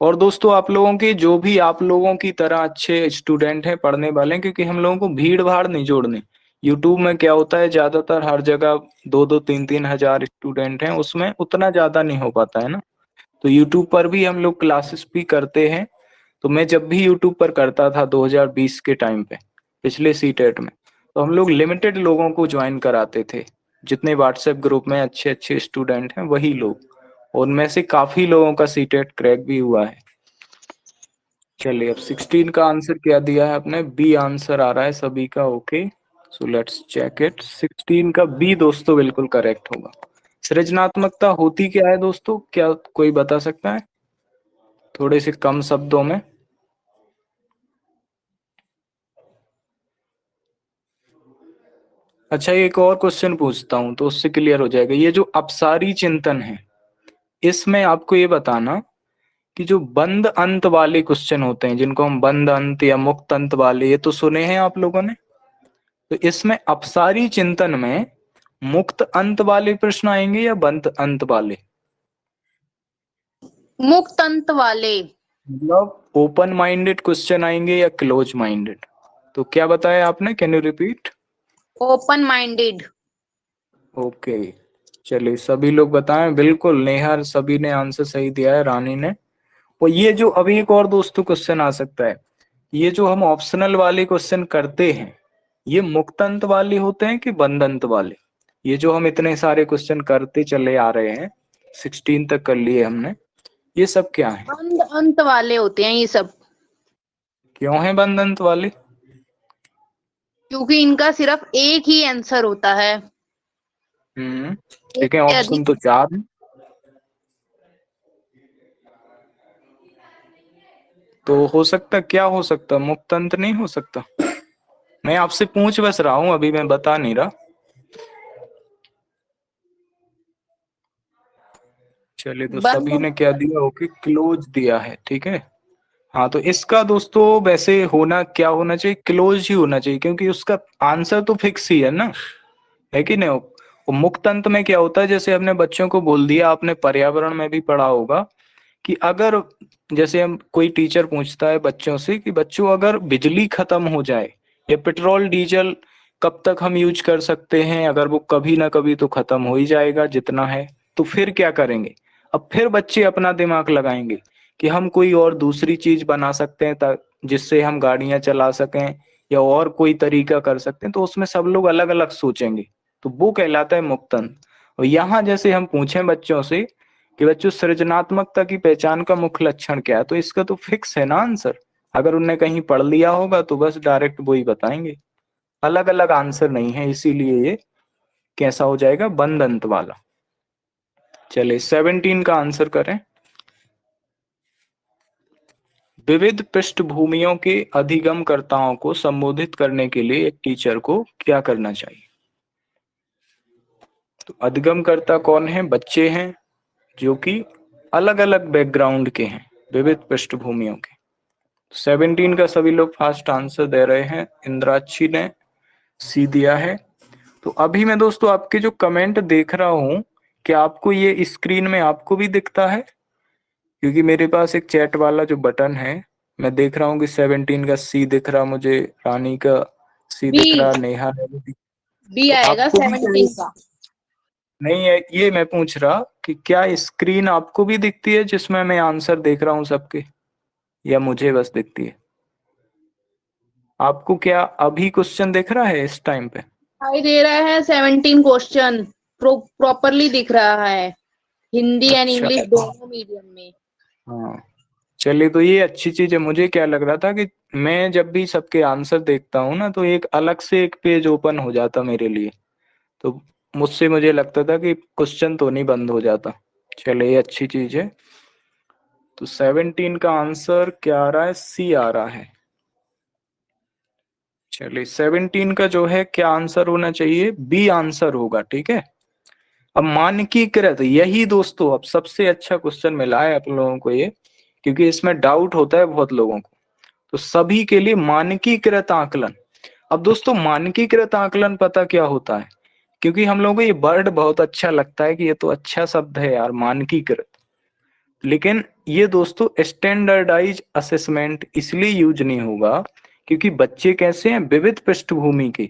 और दोस्तों आप लोगों के जो भी आप लोगों की तरह अच्छे स्टूडेंट हैं, पढ़ने वाले हैं, क्योंकि हम लोगों को भीड़ भाड़ नहीं जोड़नी। यूट्यूब में क्या होता है, ज्यादातर हर जगह 2-2 3-3 हजार स्टूडेंट हैं, उसमें उतना ज्यादा नहीं हो पाता है ना। तो यूट्यूब पर भी हम लोग क्लासेस भी करते हैं, तो मैं जब भी यूट्यूब पर करता था 2020 के टाइम पे, पिछले सीटेट में, तो हम लोग लिमिटेड लोगों को ज्वाइन कराते थे। जितने व्हाट्सएप ग्रुप में अच्छे अच्छे स्टूडेंट हैं वही लोग, उनमें से काफी लोगों का सीटेट क्रैक भी हुआ है। चलिए, अब 16 का आंसर क्या दिया है आपने? बी आंसर आ रहा है सभी का। Okay, so let's check it. 16 का बी दोस्तों बिल्कुल करेक्ट होगा। सृजनात्मकता होती क्या है दोस्तों, क्या कोई बता सकता है थोड़े से कम शब्दों में? अच्छा, एक और क्वेश्चन पूछता हूं तो उससे क्लियर हो जाएगा। ये जो अपसारी चिंतन है, इसमें आपको ये बताना कि जो बंद अंत वाले क्वेश्चन होते हैं, जिनको हम बंद अंत या मुक्त अंत वाले, ये तो सुने हैं आप लोगों ने। तो इसमें अपसारी चिंतन में मुक्त अंत वाले प्रश्न आएंगे या बंद अंत वाले? मुक्त अंत वाले। मतलब ओपन माइंडेड क्वेश्चन आएंगे या क्लोज माइंडेड? तो क्या बताया आपने, can you repeat? Open minded. Okay, चलिए सभी लोग बताएं। बिल्कुल नेहा, सभी ने आंसर सही दिया है, रानी ने। और ये जो अभी एक और दोस्तों क्वेश्चन आ सकता है, ये जो हम ऑप्शनल वाले क्वेश्चन करते हैं, ये मुक्तंत वाले होते हैं कि बंदंत वाले? ये जो हम इतने सारे क्वेश्चन करते चले आ रहे हैं, 16 तक कर लिए हमने, ये सब क्या है? बंद अंत वाले होते हैं ये सब, क्यों है बंदंत वाले? क्योंकि इनका सिर्फ एक ही आंसर होता है। हम्म, एक लेकिन से ऑप्शन अधिक। तो 4 है। तो हो सकता, क्या हो सकता, मुक्तंत नहीं हो सकता? मैं आपसे पूछ बस रहा हूं, अभी मैं बता नहीं रहा। चलिए, तो बंद सभी ने क्या दिया? ओके, क्लोज दिया है, ठीक है। हाँ, तो इसका दोस्तों वैसे होना क्या होना चाहिए? क्लोज ही होना चाहिए, क्योंकि उसका आंसर तो फिक्स ही है ना, है कि नहीं? वो मुक्त अंत में क्या होता है, जैसे हमने बच्चों को बोल दिया, आपने पर्यावरण में भी पढ़ा होगा कि अगर, जैसे हम, कोई टीचर पूछता है बच्चों से कि बच्चों अगर बिजली खत्म हो जाए या पेट्रोल डीजल कब तक हम यूज कर सकते हैं, अगर वो कभी ना कभी तो खत्म हो ही जाएगा जितना है, तो फिर क्या करेंगे? अब फिर बच्चे अपना दिमाग लगाएंगे कि हम कोई और दूसरी चीज बना सकते हैं जिससे हम गाड़ियां चला सकें, या और कोई तरीका कर सकते हैं। तो उसमें सब लोग अलग अलग सोचेंगे, तो वो कहलाता है मुक्तंत। और यहाँ जैसे हम पूछें बच्चों से कि बच्चों सृजनात्मकता की पहचान का मुख्य लक्षण क्या है, तो इसका तो फिक्स है ना आंसर। अगर उनने कहीं पढ़ लिया होगा तो बस डायरेक्ट वो ही बताएंगे, अलग अलग आंसर नहीं है, इसीलिए ये कैसा हो जाएगा, बंद अंत वाला। चलिए, 17 का आंसर करें। विविध पृष्ठभूमियों के अधिगमकर्ताओं को संबोधित करने के लिए एक टीचर को क्या करना चाहिए? तो अधिगमकर्ता कौन है? बच्चे हैं जो कि अलग अलग बैकग्राउंड के हैं, विविध पृष्ठभूमियों के। 17 का सभी लोग फास्ट आंसर दे रहे हैं। इंद्राक्षी ने सी दिया है। तो अभी मैं दोस्तों आपके जो कमेंट देख रहा हूं, क्या आपको ये स्क्रीन में आपको भी दिखता है? क्योंकि मेरे पास एक चैट वाला जो बटन है, मैं देख रहा हूँ कि 17 का सी दिख रहा, मुझे रानी का सी बी। दिख रहा, नेहा ने भी बी तो आएगा आपको भी क्या 17 का। नहीं है? ये मैं पूछ रहा कि क्या स्क्रीन आपको भी दिखती है जिसमें मैं आंसर देख रहा हूँ सबके, या मुझे बस दिखती है? आपको क्या अभी क्वेश्चन दिख रहा है इस टाइम पे? दिखाई दे रहा है 17 क्वेश्चन, प्रॉपरली दिख रहा है, हिंदी एंड अच्छा, इंग्लिश दोनों मीडियम में। हाँ, चलिए, तो ये अच्छी चीज है। मुझे क्या लग रहा था कि मैं जब भी सबके आंसर देखता हूँ ना, तो एक अलग से एक पेज ओपन हो जाता मेरे लिए, तो मुझसे मुझे लगता था कि क्वेश्चन तो नहीं बंद हो जाता। चलिए, ये अच्छी चीज है। तो 17 का आंसर क्या आ रहा है? सी आ रहा है। चलिए, 17 का जो है क्या आंसर होना चाहिए? बी आंसर होगा, ठीक है। अब मानकीकृत, यही दोस्तों अब सबसे अच्छा क्वेश्चन मिला है आप लोगों को ये, क्योंकि इसमें डाउट होता है बहुत लोगों को। तो सभी के लिए मानकीकृत आकलन। अब दोस्तों, मानकीकृत आकलन पता क्या होता है? क्योंकि हम लोगों को ये वर्ड बहुत अच्छा लगता है कि ये तो अच्छा शब्द है यार, मानकीकृत। लेकिन ये दोस्तों स्टैंडर्डाइज असेसमेंट इसलिए यूज नहीं होगा क्योंकि बच्चे कैसे हैं, विविध पृष्ठभूमि के।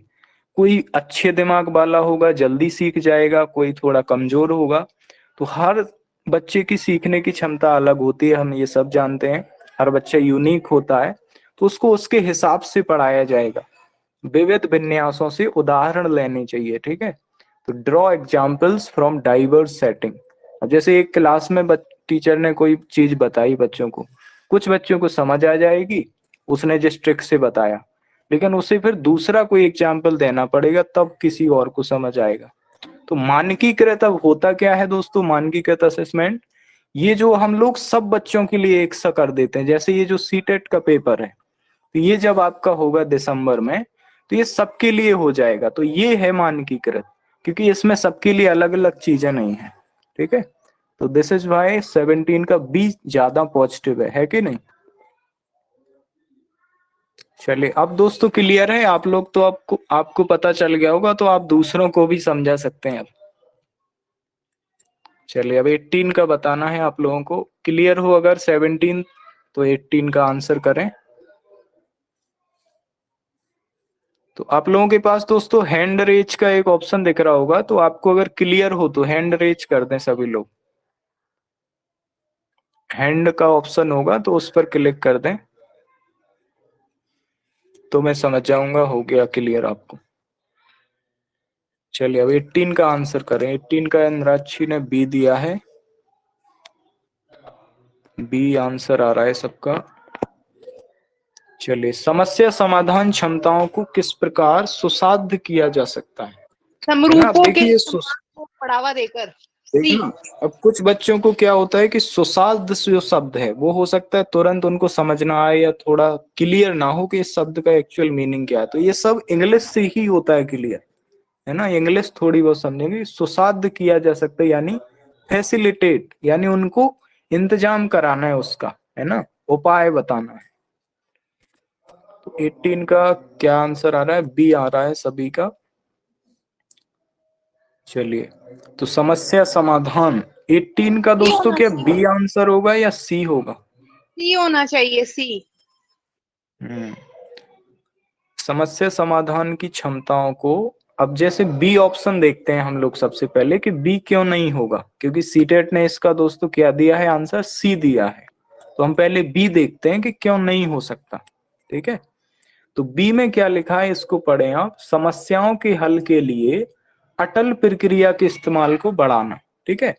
कोई अच्छे दिमाग वाला होगा, जल्दी सीख जाएगा, कोई थोड़ा कमजोर होगा। तो हर बच्चे की सीखने की क्षमता अलग होती है, हम ये सब जानते हैं। हर बच्चा यूनिक होता है, तो उसको उसके हिसाब से पढ़ाया जाएगा। विविध विन्यासों से उदाहरण लेने चाहिए, ठीक है। तो draw examples from diverse setting. अब जैसे एक क्लास में टीचर ने कोई चीज बताई बच्चों को, कुछ बच्चों को समझ आ जाएगी उसने जिस ट्रिक से बताया, लेकिन उसे फिर दूसरा कोई एग्जाम्पल देना पड़ेगा तब किसी और को समझ आएगा। तो मानकीकृत अब होता क्या है दोस्तों, मानकीकृत असेसमेंट, ये जो हम लोग सब बच्चों के लिए एक सा कर देते हैं। जैसे ये जो सीटेट का पेपर है, तो ये जब आपका होगा दिसंबर में, तो ये सबके लिए हो जाएगा। तो ये है मानकीकृत, क्योंकि इसमें सबके लिए अलग अलग चीजें नहीं है, ठीक है। तो दिस इज वाई 17 का बी ज्यादा पॉजिटिव है कि नहीं। चलिए अब दोस्तों क्लियर है आप लोग, तो आपको आपको पता चल गया होगा, तो आप दूसरों को भी समझा सकते हैं अब। चलिए अब 18 का बताना है आप लोगों को। क्लियर हो अगर 17, तो 18 का आंसर करें। तो आप लोगों के पास दोस्तों हैंड रेज का एक ऑप्शन दिख रहा होगा, तो आपको अगर क्लियर हो तो हैंड रेज कर दें सभी लोग। हैंड का ऑप्शन होगा तो उस पर क्लिक कर दें, तो मैं समझ जाऊंगा हो गया क्लियर आपको। चलिए अब 18 का आंसर करें। 18 का इंद्राक्षी ने बी दिया है, बी आंसर आ रहा है सबका। चलिए, समस्या समाधान क्षमताओं को किस प्रकार सुसाध्य किया जा सकता है ना। अब समरूपों के देखिए इस्तेमाल को बढ़ावा देकर। सी। देखना, अब कुछ बच्चों को क्या होता है कि सुसाध्य जो शब्द है वो हो सकता है तुरंत उनको समझ ना आए, या थोड़ा क्लियर ना हो कि इस शब्द का एक्चुअल मीनिंग क्या है। तो ये सब इंग्लिश से ही होता है क्लियर, है ना। इंग्लिश थोड़ी बहुत समझेंगे। सुसाध्य किया जा सकता है यानी फैसिलिटेट, यानी उनको इंतजाम कराना है उसका, है ना, उपाय बताना है। तो 18 का क्या आंसर आ रहा है, बी आ रहा है सभी का। चलिए, तो समस्या समाधान 18 का सी दोस्तों होना क्या चाहिए, बी आंसर होगा या सी होगा। सी होना चाहिए, सी। हम्म समस्या समाधान की क्षमताओं को, अब जैसे बी ऑप्शन देखते हैं हम लोग सबसे पहले कि बी क्यों नहीं होगा, क्योंकि सीटेट ने इसका दोस्तों क्या दिया है, आंसर सी दिया है। तो हम पहले बी देखते हैं कि क्यों नहीं हो सकता, ठीक है। तो बी में क्या लिखा है इसको पढ़ें आप, समस्याओं के हल के लिए अटल प्रक्रिया के इस्तेमाल को बढ़ाना, ठीक है।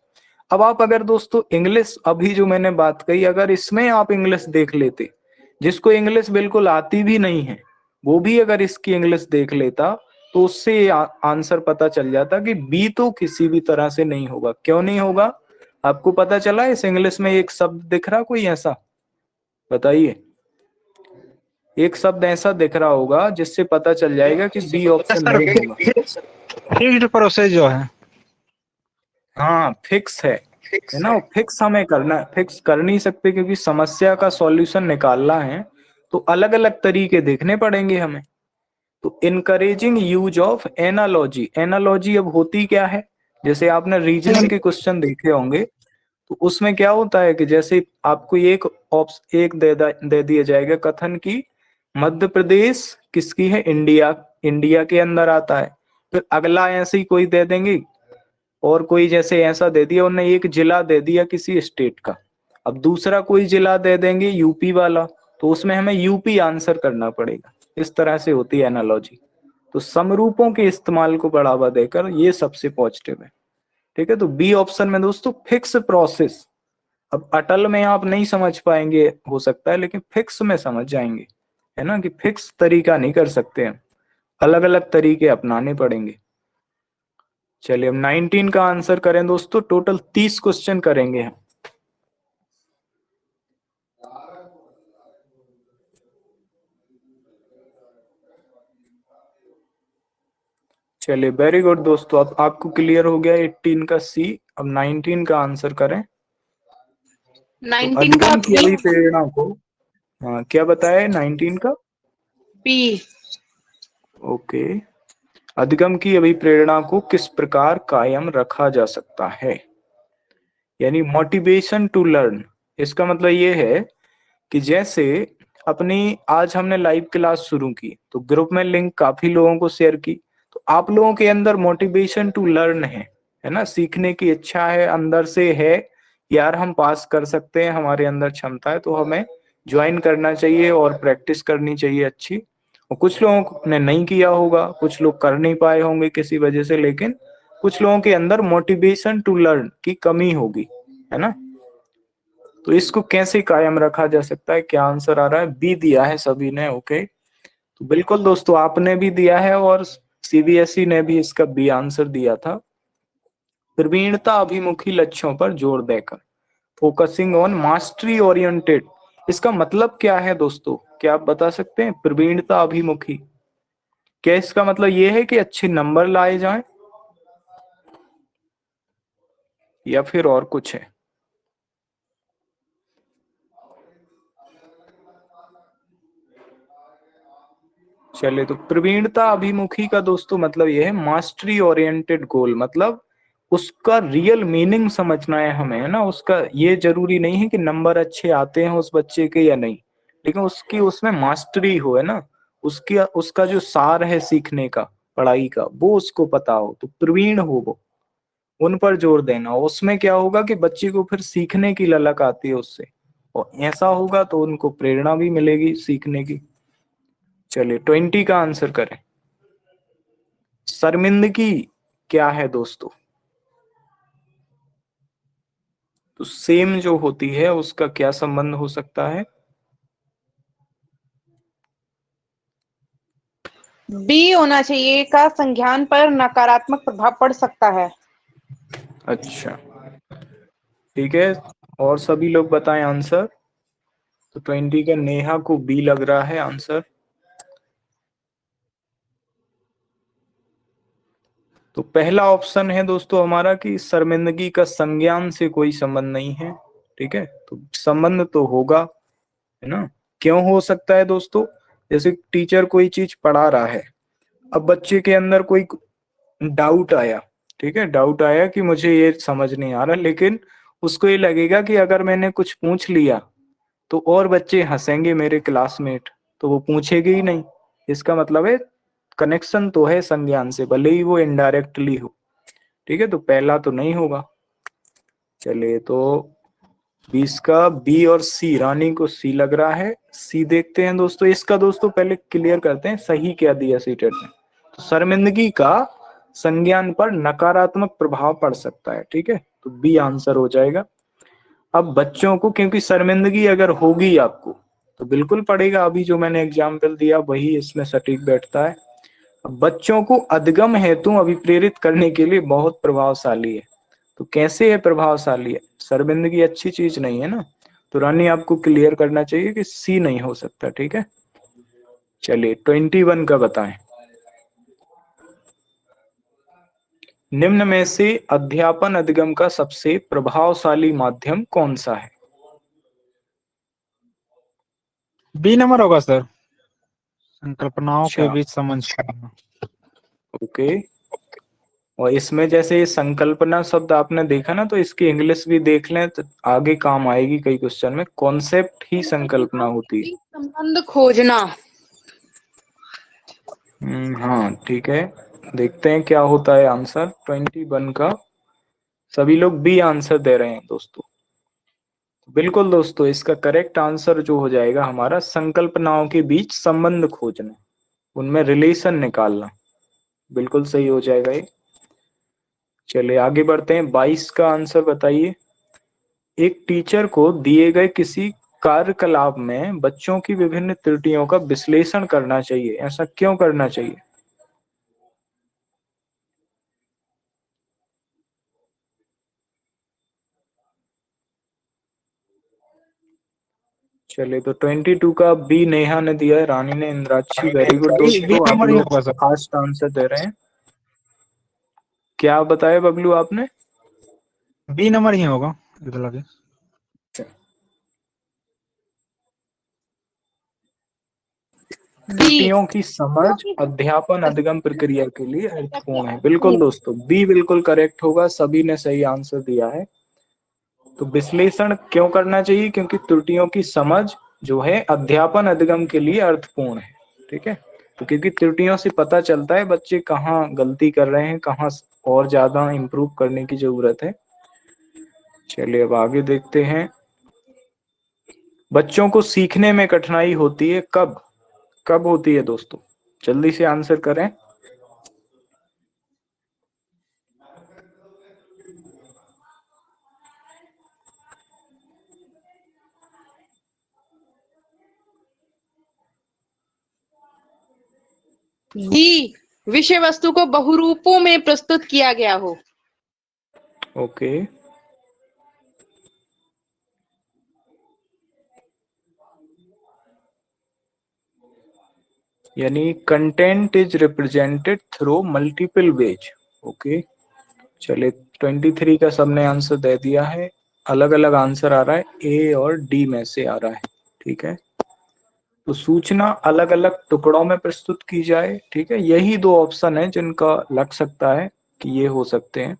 अब आप अगर दोस्तों इंग्लिश, अभी जो मैंने बात कही, अगर इसमें आप इंग्लिश देख लेते, जिसको इंग्लिश बिल्कुल आती भी नहीं है वो भी अगर इसकी इंग्लिश देख लेता, तो उससे आंसर पता चल जाता कि बी तो किसी भी तरह से नहीं होगा। क्यों नहीं होगा, आपको पता चला इस इंग्लिश में एक शब्द दिख रहा कोई ऐसा, बताइए। एक शब्द ऐसा दिख रहा होगा जिससे पता चल जाएगा कि बी ऑप्शन नहीं होगा। फिक्स्ड प्रोसेस जो है, हाँ फिक्स है ना। फिक्स हमें करना, फिक्स कर नहीं सकते क्योंकि समस्या का सॉल्यूशन निकालना है, तो अलग अलग तरीके देखने पड़ेंगे हमें। तो encouraging use of analogy, analogy अब होती क्या है, जैसे आपने रीजनिंग के क्वेश्चन देखे होंगे, तो उसमें क्या होता है कि जैसे आपको एक दे दिया जाएगा कथन की मध्य प्रदेश किसकी है, इंडिया, इंडिया के अंदर आता है। फिर अगला ऐसे ही कोई दे देंगे, और कोई जैसे ऐसा दे दिया उन्होंने एक जिला दे दिया किसी स्टेट का, अब दूसरा कोई जिला दे देंगे यूपी वाला, तो उसमें हमें यूपी आंसर करना पड़ेगा। इस तरह से होती है एनालॉजी। तो समरूपों के इस्तेमाल को बढ़ावा देकर ये सबसे पॉजिटिव है, ठीक है। तो बी ऑप्शन में दोस्तों फिक्स प्रोसेस, अब अटल में आप नहीं समझ पाएंगे हो सकता है, लेकिन फिक्स में समझ जाएंगे, है ना, कि फिक्स तरीका नहीं कर सकते हम, अलग अलग तरीके अपनाने पड़ेंगे। चलिए अब 19 का आंसर करें दोस्तों। टोटल 30 क्वेश्चन करेंगे हम। चलिए वेरी गुड दोस्तों, अब आपको क्लियर हो गया 18 का सी। अब 19 का आंसर करें। तो 19 का अधिगम की बी। अभिप्रेरणा को, हाँ क्या बताया 19 का, बी। ओके। अधिगम की अभिप्रेरणा को किस प्रकार कायम रखा जा सकता है, यानी मोटिवेशन टू लर्न। इसका मतलब ये है कि जैसे अपनी आज हमने लाइव क्लास शुरू की, तो ग्रुप में लिंक काफी लोगों को शेयर की, तो आप लोगों के अंदर मोटिवेशन टू लर्न है ना, सीखने की इच्छा है अंदर से है, यार हम पास कर सकते हैं, हमारे अंदर क्षमता है, तो हमें ज्वाइन करना चाहिए और प्रैक्टिस करनी चाहिए अच्छी। और कुछ लोगों ने नहीं किया होगा, कुछ लोग कर नहीं पाए होंगे किसी वजह से, लेकिन कुछ लोगों के अंदर मोटिवेशन टू लर्न की कमी होगी, है ना। तो इसको कैसे कायम रखा जा सकता है? क्या आंसर आ रहा है? बी दिया है सभी ने, ओके। तो बिल्कुल दोस्तों, आपने भी दिया है और सीबीएसई ने भी इसका बी आंसर दिया था। प्रवीणता अभिमुखी लक्ष्यों पर जोर देकर, फोकसिंग ऑन मास्टरी ओरिएंटेड, इसका मतलब क्या है दोस्तों? क्या आप बता सकते हैं? प्रवीणता अभिमुखी, क्या इसका मतलब ये है कि अच्छे नंबर लाए जाएं, या फिर और कुछ है? चलिए, तो प्रवीणता अभिमुखी का दोस्तों मतलब ये है मास्टरी ओरिएंटेड गोल, मतलब उसका रियल मीनिंग समझना है हमें, है ना। उसका ये जरूरी नहीं है कि नंबर अच्छे आते हैं उस बच्चे के या नहीं, लेकिन उसकी उसमें मास्टरी हो, है ना। उसकी उसका जो सार है सीखने का, पढ़ाई का, वो उसको पता हो, तो प्रवीण हो वो, उन पर जोर देना। उसमें क्या होगा कि बच्चे को फिर सीखने की ललक आती है उससे, और ऐसा होगा तो उनको प्रेरणा भी मिलेगी सीखने की। चलिए 20 का आंसर करें। शर्मिंदगी क्या है दोस्तों? तो सेम जो होती है उसका क्या संबंध हो सकता है? बी होना चाहिए, का संज्ञान पर नकारात्मक प्रभाव पड़ सकता है। अच्छा, ठीक है, और सभी लोग बताएं आंसर। तो 20 का नेहा को बी लग रहा है आंसर। तो पहला ऑप्शन है दोस्तों हमारा कि शर्मिंदगी का संज्ञान से कोई संबंध नहीं है, ठीक है। तो संबंध तो होगा, है ना। क्यों हो सकता है दोस्तों? जैसे टीचर कोई चीज पढ़ा रहा है, अब बच्चे के अंदर कोई डाउट आया, ठीक है, डाउट आया कि मुझे ये समझ नहीं आ रहा, लेकिन उसको ये लगेगा कि अगर मैंने कुछ पूछ लिया तो और बच्चे हंसेंगे मेरे क्लासमेट, तो वो पूछेगी ही नहीं। इसका मतलब है कनेक्शन तो है संज्ञान से, भले ही वो इनडायरेक्टली हो, ठीक है। तो पहला तो नहीं होगा। चलिए, तो 20 का बी और सी, रानी को सी लग रहा है। सी देखते हैं दोस्तों, इसका दोस्तों पहले क्लियर करते हैं सही क्या दिया सीटेट ने। तो शर्मिंदगी का संज्ञान पर नकारात्मक प्रभाव पड़ सकता है, ठीक है, तो बी आंसर हो जाएगा। अब बच्चों को, क्योंकि शर्मिंदगी अगर होगी आपको तो बिल्कुल पड़ेगा, अभी जो मैंने एग्जाम्पल दिया वही इसमें सटीक बैठता है। अब बच्चों को अधगम हेतु अभिप्रेरित करने के लिए बहुत प्रभावशाली है। तो कैसे है प्रभावशाली है? शर्मिंदगी अच्छी चीज नहीं है ना, तो रानी आपको क्लियर करना चाहिए कि सी नहीं हो सकता, ठीक है। चलिए 21 का बताएं। निम्न में से अध्यापन अधिगम का सबसे प्रभावशाली माध्यम कौन सा है? बी नंबर होगा सर, संकल्पनाओं के अच्छा, बीच समझ करना। ओके। और इसमें जैसे ये संकल्पना शब्द आपने देखा ना, तो इसकी इंग्लिश भी देख लें तो आगे काम आएगी कई क्वेश्चन में। कॉन्सेप्ट ही संकल्पना होती है। संबंध खोजना। हाँ, ठीक है, देखते हैं क्या होता है आंसर 21 का। सभी लोग बी आंसर दे रहे हैं दोस्तों। बिल्कुल दोस्तों, इसका करेक्ट आंसर जो हो जाएगा हमारा, संकल्पनाओं के बीच संबंध खोजना, उनमें रिलेशन निकालना, बिल्कुल सही हो जाएगा ये। चलिए आगे बढ़ते हैं, 22 का आंसर बताइए। एक टीचर को दिए गए किसी कार्यकलाप में बच्चों की विभिन्न त्रुटियों का विश्लेषण करना चाहिए, ऐसा क्यों करना चाहिए? चलिए, तो 22 का बी नेहा ने दिया है, रानी ने, इंद्राक्षी, वेरी गुड बी दोस्तों, आप नंबर ही लोग होगा सर। फास्ट आंसर दे रहे हैं। क्या बताया बबलू आपने? बी नंबर ही होगा, इधर लगे। बी। त्रुटियों की समझ अध्यापन अधिगम प्रक्रिया के लिए अर्थपूर्ण है, बिल्कुल दोस्तों, बी बिल्कुल करेक्ट होगा, सभी ने सही आंसर दिया है। तो विश्लेषण क्यों करना चाहिए? क्योंकि त्रुटियों की समझ जो है अध्यापन अधिगम के लिए अर्थपूर्ण है, ठीक है। तो क्योंकि त्रुटियों से पता चलता है बच्चे कहाँ गलती कर रहे हैं, कहाँ और ज्यादा इम्प्रूव करने की जरूरत है। चलिए अब आगे देखते हैं। बच्चों को सीखने में कठिनाई होती है कब? कब होती है दोस्तों? जल्दी से आंसर करें। डी, विषय वस्तु को बहुरूपों में प्रस्तुत किया गया हो। ओके, यानी content is represented through multiple ways. Okay, चलिए 23 का सबने आंसर दे दिया है। अलग अलग आंसर आ रहा है, ए और डी में से आ रहा है। ठीक है, तो सूचना अलग अलग टुकड़ों में प्रस्तुत की जाए। ठीक है, यही दो ऑप्शन है जिनका लग सकता है कि ये हो सकते हैं।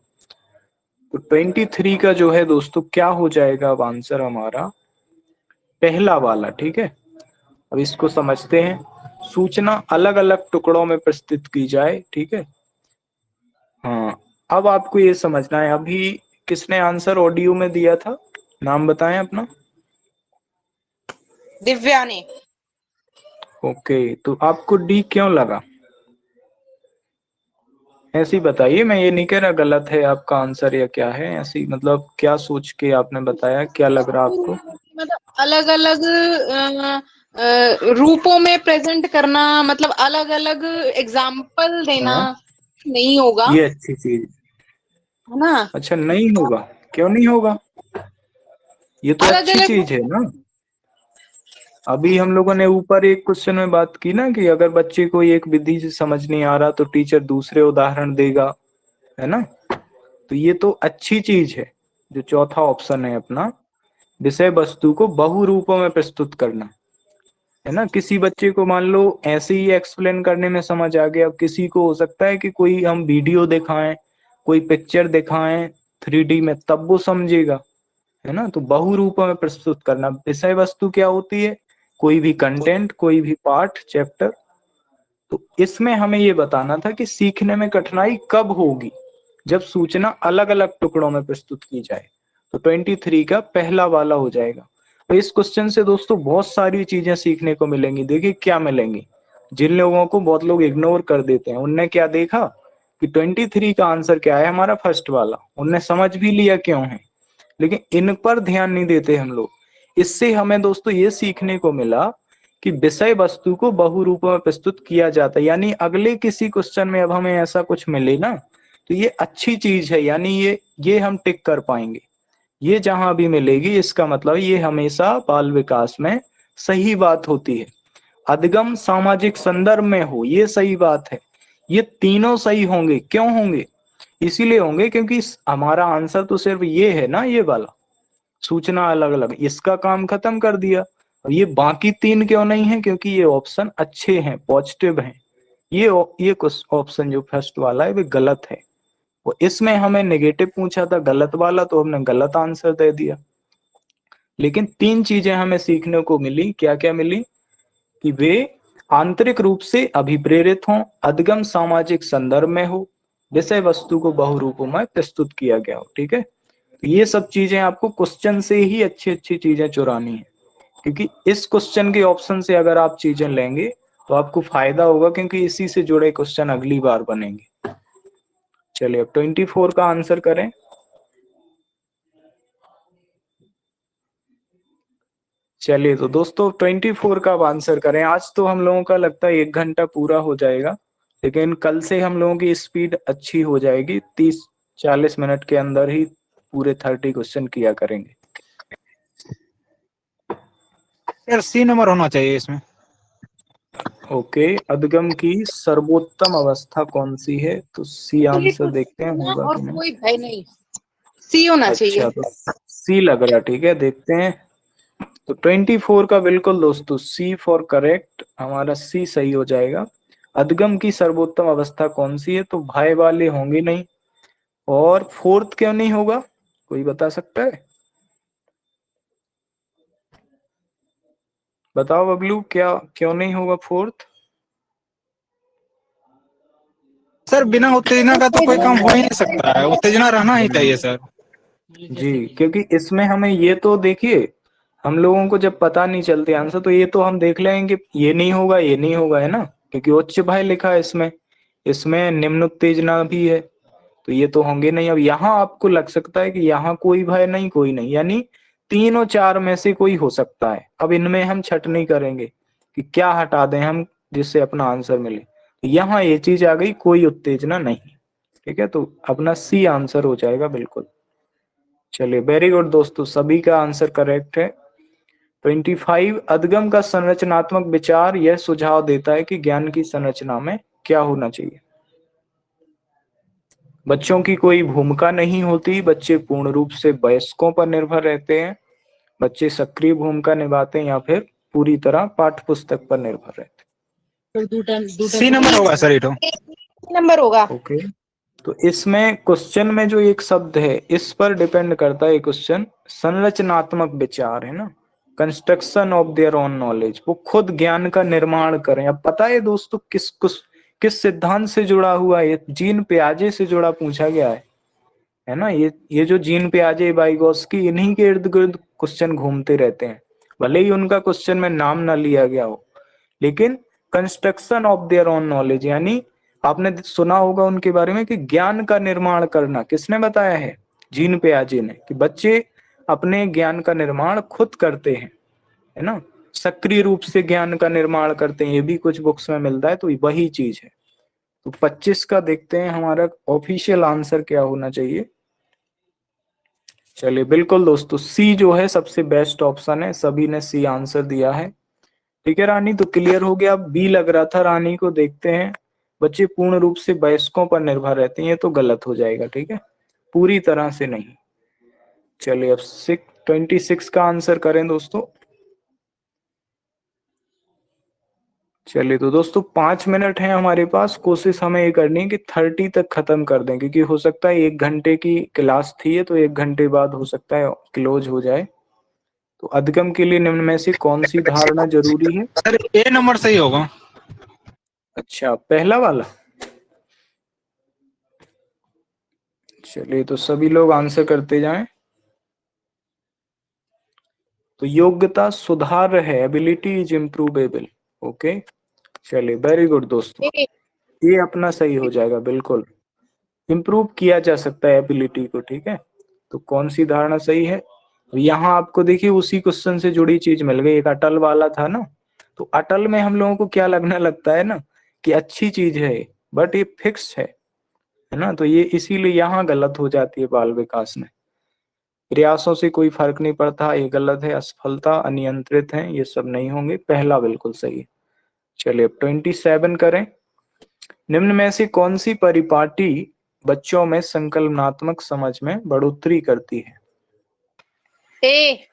तो 23 का जो है दोस्तों क्या हो जाएगा अब आंसर हमारा? पहला वाला। ठीक है, अब इसको समझते हैं। सूचना अलग अलग टुकड़ों में प्रस्तुत की जाए। ठीक है, हाँ, अब आपको ये समझना है। अभी किसने आंसर ऑडियो में दिया था? नाम बताएं अपना। दिव्या ने। ओके, तो आपको डी क्यों लगा? ऐसी बताइए, मैं ये नहीं कह रहा गलत है आपका आंसर या क्या है, ऐसी मतलब क्या सोच के आपने बताया, क्या लग रहा आपको? मतलब अलग अलग रूपों में प्रेजेंट करना, मतलब अलग अलग एग्जाम्पल देना हाँ, नहीं होगा, ये अच्छी चीज। है ना। अच्छा, नहीं होगा? क्यों नहीं होगा? ये तो अलग अच्छी अलग। चीज है ना। अभी हम लोगों ने ऊपर एक क्वेश्चन में बात की ना कि अगर बच्चे को एक विधि से समझ नहीं आ रहा तो टीचर दूसरे उदाहरण देगा, है ना। तो ये तो अच्छी चीज है। जो चौथा ऑप्शन है अपना, विषय वस्तु को बहु रूपों में प्रस्तुत करना, है ना। किसी बच्चे को मान लो ऐसे ही एक्सप्लेन करने में समझ आ गया, अब किसी को हो सकता है कि कोई हम वीडियो दिखाएं, कोई पिक्चर दिखाएं 3D में, तब वो समझेगा, है ना। तो बहु रूपों में प्रस्तुत करना। विषय वस्तु क्या होती है? कोई भी कंटेंट, कोई भी पाठ, चैप्टर। तो इसमें हमें ये बताना था कि सीखने में कठिनाई कब होगी? जब सूचना अलग अलग टुकड़ों में प्रस्तुत की जाए। तो 23 का पहला वाला हो जाएगा। तो इस क्वेश्चन से दोस्तों बहुत सारी चीजें सीखने को मिलेंगी। देखिए क्या मिलेंगी, जिन लोगों को बहुत लोग इग्नोर कर देते हैं, उनने क्या देखा कि 23 का आंसर क्या है हमारा, फर्स्ट वाला, उनने समझ भी लिया क्यों है, लेकिन इन पर ध्यान नहीं देते हम लोग। इससे हमें दोस्तों ये सीखने को मिला कि विषय वस्तु को बहुरूपों में प्रस्तुत किया जाता है। यानी अगले किसी क्वेश्चन में अब हमें ऐसा कुछ मिले ना, तो ये अच्छी चीज है, यानी ये हम टिक कर पाएंगे। ये जहां भी मिलेगी इसका मतलब ये हमेशा बाल विकास में सही बात होती है। अधिगम सामाजिक संदर्भ में हो, ये सही बात है। ये तीनों सही होंगे। क्यों होंगे? इसीलिए होंगे क्योंकि हमारा आंसर तो सिर्फ ये है ना, ये वाला, सूचना अलग अलग, इसका काम खत्म कर दिया। और ये बाकी तीन क्यों नहीं है? क्योंकि ये ऑप्शन अच्छे हैं, पॉजिटिव हैं। ये कुछ ऑप्शन जो फर्स्ट वाला है वो गलत है। वो इसमें हमें नेगेटिव पूछा था, गलत वाला, तो हमने गलत आंसर दे दिया। लेकिन तीन चीजें हमें सीखने को मिली। क्या क्या मिली? कि वे आंतरिक रूप से अभिप्रेरित हों, अधिगम सामाजिक संदर्भ में हो, विषय वस्तु को बहुरूपों में प्रस्तुत किया गया हो। ठीक है, तो ये सब चीजें आपको क्वेश्चन से ही अच्छी अच्छी चीजें चुरानी है, क्योंकि इस क्वेश्चन के ऑप्शन से अगर आप चीजें लेंगे तो आपको फायदा होगा, क्योंकि इसी से जुड़े क्वेश्चन अगली बार बनेंगे। चलिए अब 24 का आंसर करें। चलिए तो दोस्तों 24 का अब आंसर करें। आज तो हम लोगों का लगता है 1 घंटा पूरा हो जाएगा, लेकिन कल से हम लोगों की स्पीड अच्छी हो जाएगी। 30-40 मिनट के अंदर ही पूरे 30 क्वेश्चन किया करेंगे। सर सी नंबर होना चाहिए इसमें। ओके, अधिगम की सर्वोत्तम अवस्था कौन सी है? तो सी आंसर देखते हैं होगा और कि नहीं। कोई भय नहीं, सी होना चाहिए। अच्छा, तो सी लग रहा है। ठीक है, देखते हैं। तो 24 का बिल्कुल दोस्तों सी फॉर करेक्ट, हमारा सी सही हो जाएगा। अधिगम की सर्वोत्तम अवस्था कौन सी है? तो भय वाले होंगे नहीं। और फोर्थ क्यों नहीं होगा, कोई बता सकता है? बताओ बबलू, क्या क्यों नहीं होगा फोर्थ? सर बिना उत्तेजना का तो कोई काम हो ही नहीं सकता है, उत्तेजना रहना ही चाहिए सर। जी, क्योंकि इसमें हमें ये तो देखिए, हम लोगों को जब पता नहीं चलती आंसर, तो ये तो हम देख लेंगे कि ये नहीं होगा, ये नहीं होगा, है ना, क्योंकि उच्च भय लिखा है इसमें, इसमें निम्न उत्तेजना भी है, तो ये तो होंगे नहीं। अब यहाँ आपको लग सकता है कि यहाँ कोई भय नहीं, कोई नहीं, यानी तीन और चार में से कोई हो सकता है। अब इनमें हम छटनी करेंगे कि क्या हटा दें हम जिससे अपना आंसर मिले। तो यहाँ ये चीज आ गई, कोई उत्तेजना नहीं। ठीक है, तो अपना सी आंसर हो जाएगा बिल्कुल। चलिए वेरी गुड दोस्तों, सभी का आंसर करेक्ट है। 25, अधगम का संरचनात्मक विचार यह सुझाव देता है कि ज्ञान की संरचना में क्या होना चाहिए। बच्चों की कोई भूमिका नहीं होती, बच्चे पूर्ण रूप से वयस्कों पर निर्भर रहते हैं, बच्चे सक्रिय भूमिका निभाते हैं, या फिर पूरी तरह पाठ्य पुस्तक पर निर्भर रहते सी नंबर होगा सर ये तो। नंबर होगा। हैं। ओके, तो इसमें क्वेश्चन में जो एक शब्द है इस पर डिपेंड करता है क्वेश्चन, संरचनात्मक विचार है ना, construction of their own knowledge, वो खुद ज्ञान का निर्माण करें। अब पता है दोस्तों किस सिद्धांत से जुड़ा हुआ है, जीन पियाजे से जुड़ा पूछा गया है ना। ये जो जीन पियाजे, वाइगोस्की, इन्हीं के इर्द गिर्द क्वेश्चन घूमते रहते हैं, भले ही उनका क्वेश्चन में नाम ना लिया गया हो, लेकिन construction of their own knowledge, यानी आपने सुना होगा उनके बारे में कि ज्ञान का निर्माण करना किसने बताया है, जीन पियाजे ने, कि बच्चे अपने ज्ञान का निर्माण खुद करते हैं, है ना, सक्रिय रूप से ज्ञान का निर्माण करते हैं, ये भी कुछ बुक्स में मिलता है, तो वही चीज है। तो 25 का देखते हैं हमारा ऑफिशियल आंसर क्या होना चाहिए। चलिए बिल्कुल दोस्तों, सी जो है सबसे बेस्ट ऑप्शन है, सभी ने सी आंसर दिया है। ठीक है रानी, तो क्लियर हो गया। अब बी लग रहा था रानी को, देखते हैं। बच्चे पूर्ण रूप से वयस्कों पर निर्भर रहते हैं, ये तो गलत हो जाएगा। ठीक है, पूरी तरह से नहीं। चलिए अब 26 का आंसर करें दोस्तों। चलिए तो दोस्तों 5 मिनट है हमारे पास, कोशिश हमें ये करनी है कि 30 तक खत्म कर दें, क्योंकि हो सकता है 1 घंटे की क्लास थी है, तो 1 घंटे बाद हो सकता है क्लोज हो जाए। तो अधिगम के लिए निम्न में से कौन सी धारणा जरूरी है। सर ए नंबर सही होगा। अच्छा, पहला वाला। चलिए तो सभी लोग आंसर करते जाएं। तो योग्यता सुधार है, एबिलिटी इज इम्प्रूवेबल। ओके, चलिए वेरी गुड दोस्तों, ये अपना सही हो जाएगा बिल्कुल। इम्प्रूव किया जा सकता है एबिलिटी को। ठीक है, तो कौन सी धारणा सही है। यहाँ आपको देखिए उसी क्वेश्चन से जुड़ी चीज मिल गई, एक अटल वाला था ना, तो अटल में हम लोगों को क्या लगने लगता है ना कि अच्छी चीज है, बट ये फिक्स है ना, तो ये इसीलिए यहाँ गलत हो जाती है बाल विकास में। प्रयासों से कोई फर्क नहीं पड़ता, ये गलत है। असफलता, अनियंत्रित है, ये सब नहीं होंगे, पहला बिल्कुल सही है। चलिए अब 27 करें। निम्न में से कौन सी परिपाटी बच्चों में संकल्पनात्मक समझ में बढ़ोतरी करती है। ए।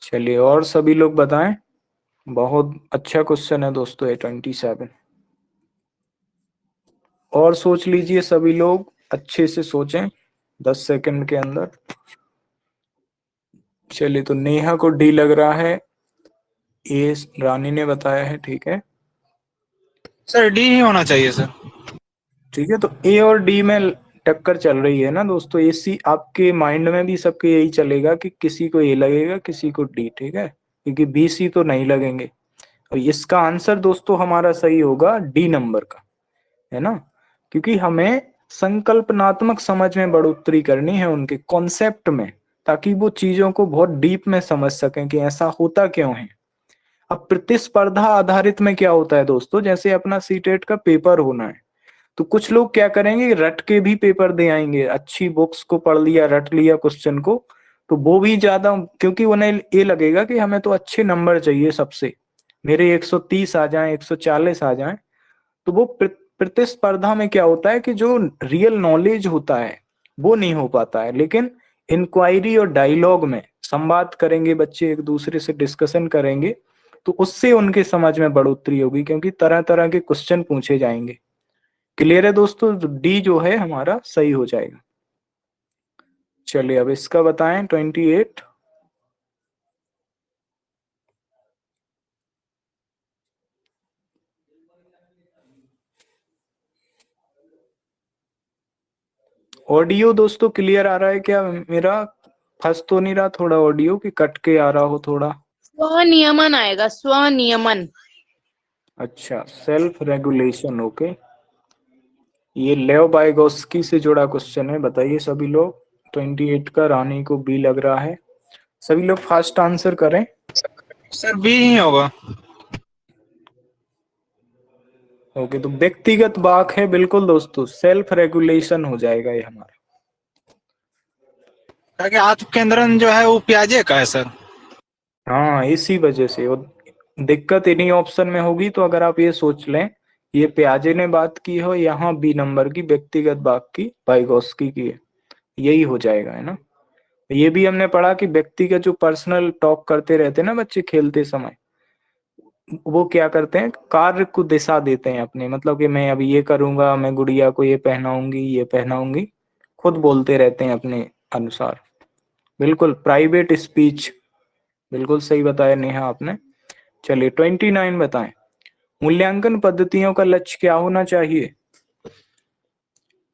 चलिए और सभी लोग बताएं। बहुत अच्छा क्वेश्चन है दोस्तों ये 27। और सोच लीजिए सभी लोग, अच्छे से सोचें 10 सेकंड के अंदर। चलिए तो नेहा को डी लग रहा है, ए रानी ने बताया है। ठीक है, सर डी ही होना चाहिए सर। ठीक है, तो ए और डी में टक्कर चल रही है ना दोस्तों। ए सी आपके माइंड में भी सबके यही चलेगा कि किसी को ए लगेगा, किसी को डी। ठीक है, क्योंकि बी सी तो नहीं लगेंगे। और इसका आंसर दोस्तों हमारा सही होगा डी नंबर का, है ना, क्योंकि हमें संकल्पनात्मक समझ में बढ़ोतरी करनी है उनके कॉन्सेप्ट में, ताकि वो चीजों को बहुत डीप में समझ सकें कि ऐसा होता क्यों है। अब प्रतिस्पर्धा आधारित में क्या होता है दोस्तों, जैसे अपना सीटेट का पेपर होना है, तो कुछ लोग क्या करेंगे, रट के भी पेपर दे आएंगे, अच्छी बुक्स को पढ़ लिया, रट लिया क्वेश्चन को, तो वो भी ज्यादा, क्योंकि उन्हें ये लगेगा कि हमें तो अच्छे नंबर चाहिए सबसे, मेरे 130 आ जाएं, 140 आ जाएं। तो वो प्रतिस्पर्धा में क्या होता है कि जो रियल नॉलेज होता है वो नहीं हो पाता है। लेकिन इंक्वायरी और डायलॉग में संवाद करेंगे बच्चे, एक दूसरे से डिस्कशन करेंगे, तो उससे उनके समझ में बढ़ोतरी होगी, क्योंकि तरह तरह के क्वेश्चन पूछे जाएंगे। क्लियर है दोस्तों, डी जो है हमारा सही हो जाएगा। चलिए अब इसका बताएं 28। ऑडियो दोस्तों क्लियर आ रहा है क्या मेरा, फंस तो नहीं रहा थोड़ा ऑडियो कि कट के आ रहा हो थोड़ा? स्वनियमन आएगा, स्वनियमन। अच्छा, सेल्फ रेगुलेशन, ओके। ये लेव बाइगोस्की से जुड़ा क्वेश्चन है, बताइए सभी लोग। 28 का रानी को बी लग रहा है, सभी लोग फास्ट आंसर करें। सर बी ही होगा। ओके, तो व्यक्तिगत वाक है बिल्कुल दोस्तों, सेल्फ रेगुलेशन हो जाएगा ये हमारा। ताकि आत्म केंद्रन जो है वो प्याजे का है सर। हाँ, इसी वजह से वो दिक्कत इन्हीं ऑप्शन में होगी। तो अगर आप ये सोच लें, ये प्याजे ने बात की हो, यहाँ बी नंबर की व्यक्तिगत वाक की वाइगोस्की की है, यही हो जाएगा, है ना। ये भी हमने पढ़ा कि व्यक्ति का जो पर्सनल टॉक करते रहते हैं ना बच्चे खेलते समय, वो क्या करते हैं, कार्य को दिशा देते हैं अपने, मतलब कि मैं अभी ये करूंगा, मैं गुड़िया को ये पहनाऊंगी, ये पहनाऊंगी, खुद बोलते रहते हैं अपने अनुसार। बिल्कुल प्राइवेट स्पीच, बिल्कुल सही बताया नेहा आपने। चलिए 29 बताएं, मूल्यांकन पद्धतियों का लक्ष्य क्या होना चाहिए?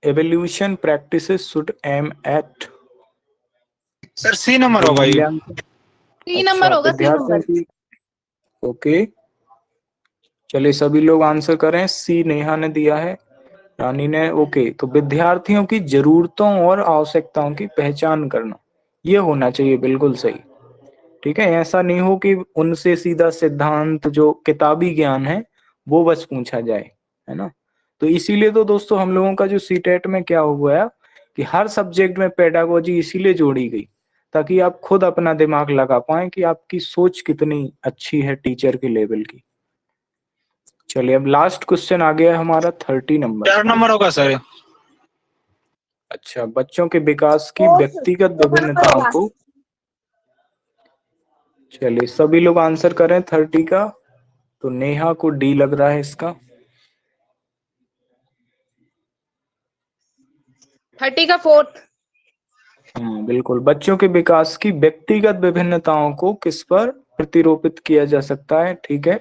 Evolution practices should aim at. Sir C number जो होगा ये। मूल्यांकन, 3 नंबर अच्छा, होगा, 3 नंबर। विद्यार्थियों की, ओके। चलिए सभी लोग आंसर करें। सी नेहा ने दिया है, रानी ने, ओके। तो विद्यार्थियों की जरूरतों और आवश्यकताओं की पहचान करना, ये होना चाहिए, बिल्कुल सही। ठीक है, ऐसा नहीं हो कि उनसे सीधा सिद्धांत जो किताबी ज्ञान है वो बस पूछा जाए, है ना। तो इसीलिए तो दोस्तों हम लोगों का जो सीटेट में क्या हुआ है कि हर सब्जेक्ट में पेडागोजी इसीलिए जोड़ी गई, ताकि आप खुद अपना दिमाग लगा पाए कि आपकी सोच कितनी अच्छी है टीचर के लेवल की। चलिए अब लास्ट क्वेश्चन आ गया है हमारा 30 नंबर। 4 नंबर होगा सर। अच्छा, बच्चों के विकास की व्यक्तिगत विभिन्नताओं को, चलिए सभी लोग आंसर करें 30 का। तो नेहा को डी लग रहा है इसका। 30 का 4th। बिल्कुल, बच्चों के विकास की व्यक्तिगत विभिन्नताओं को किस पर प्रतिरूपित किया जा सकता है? ठीक है,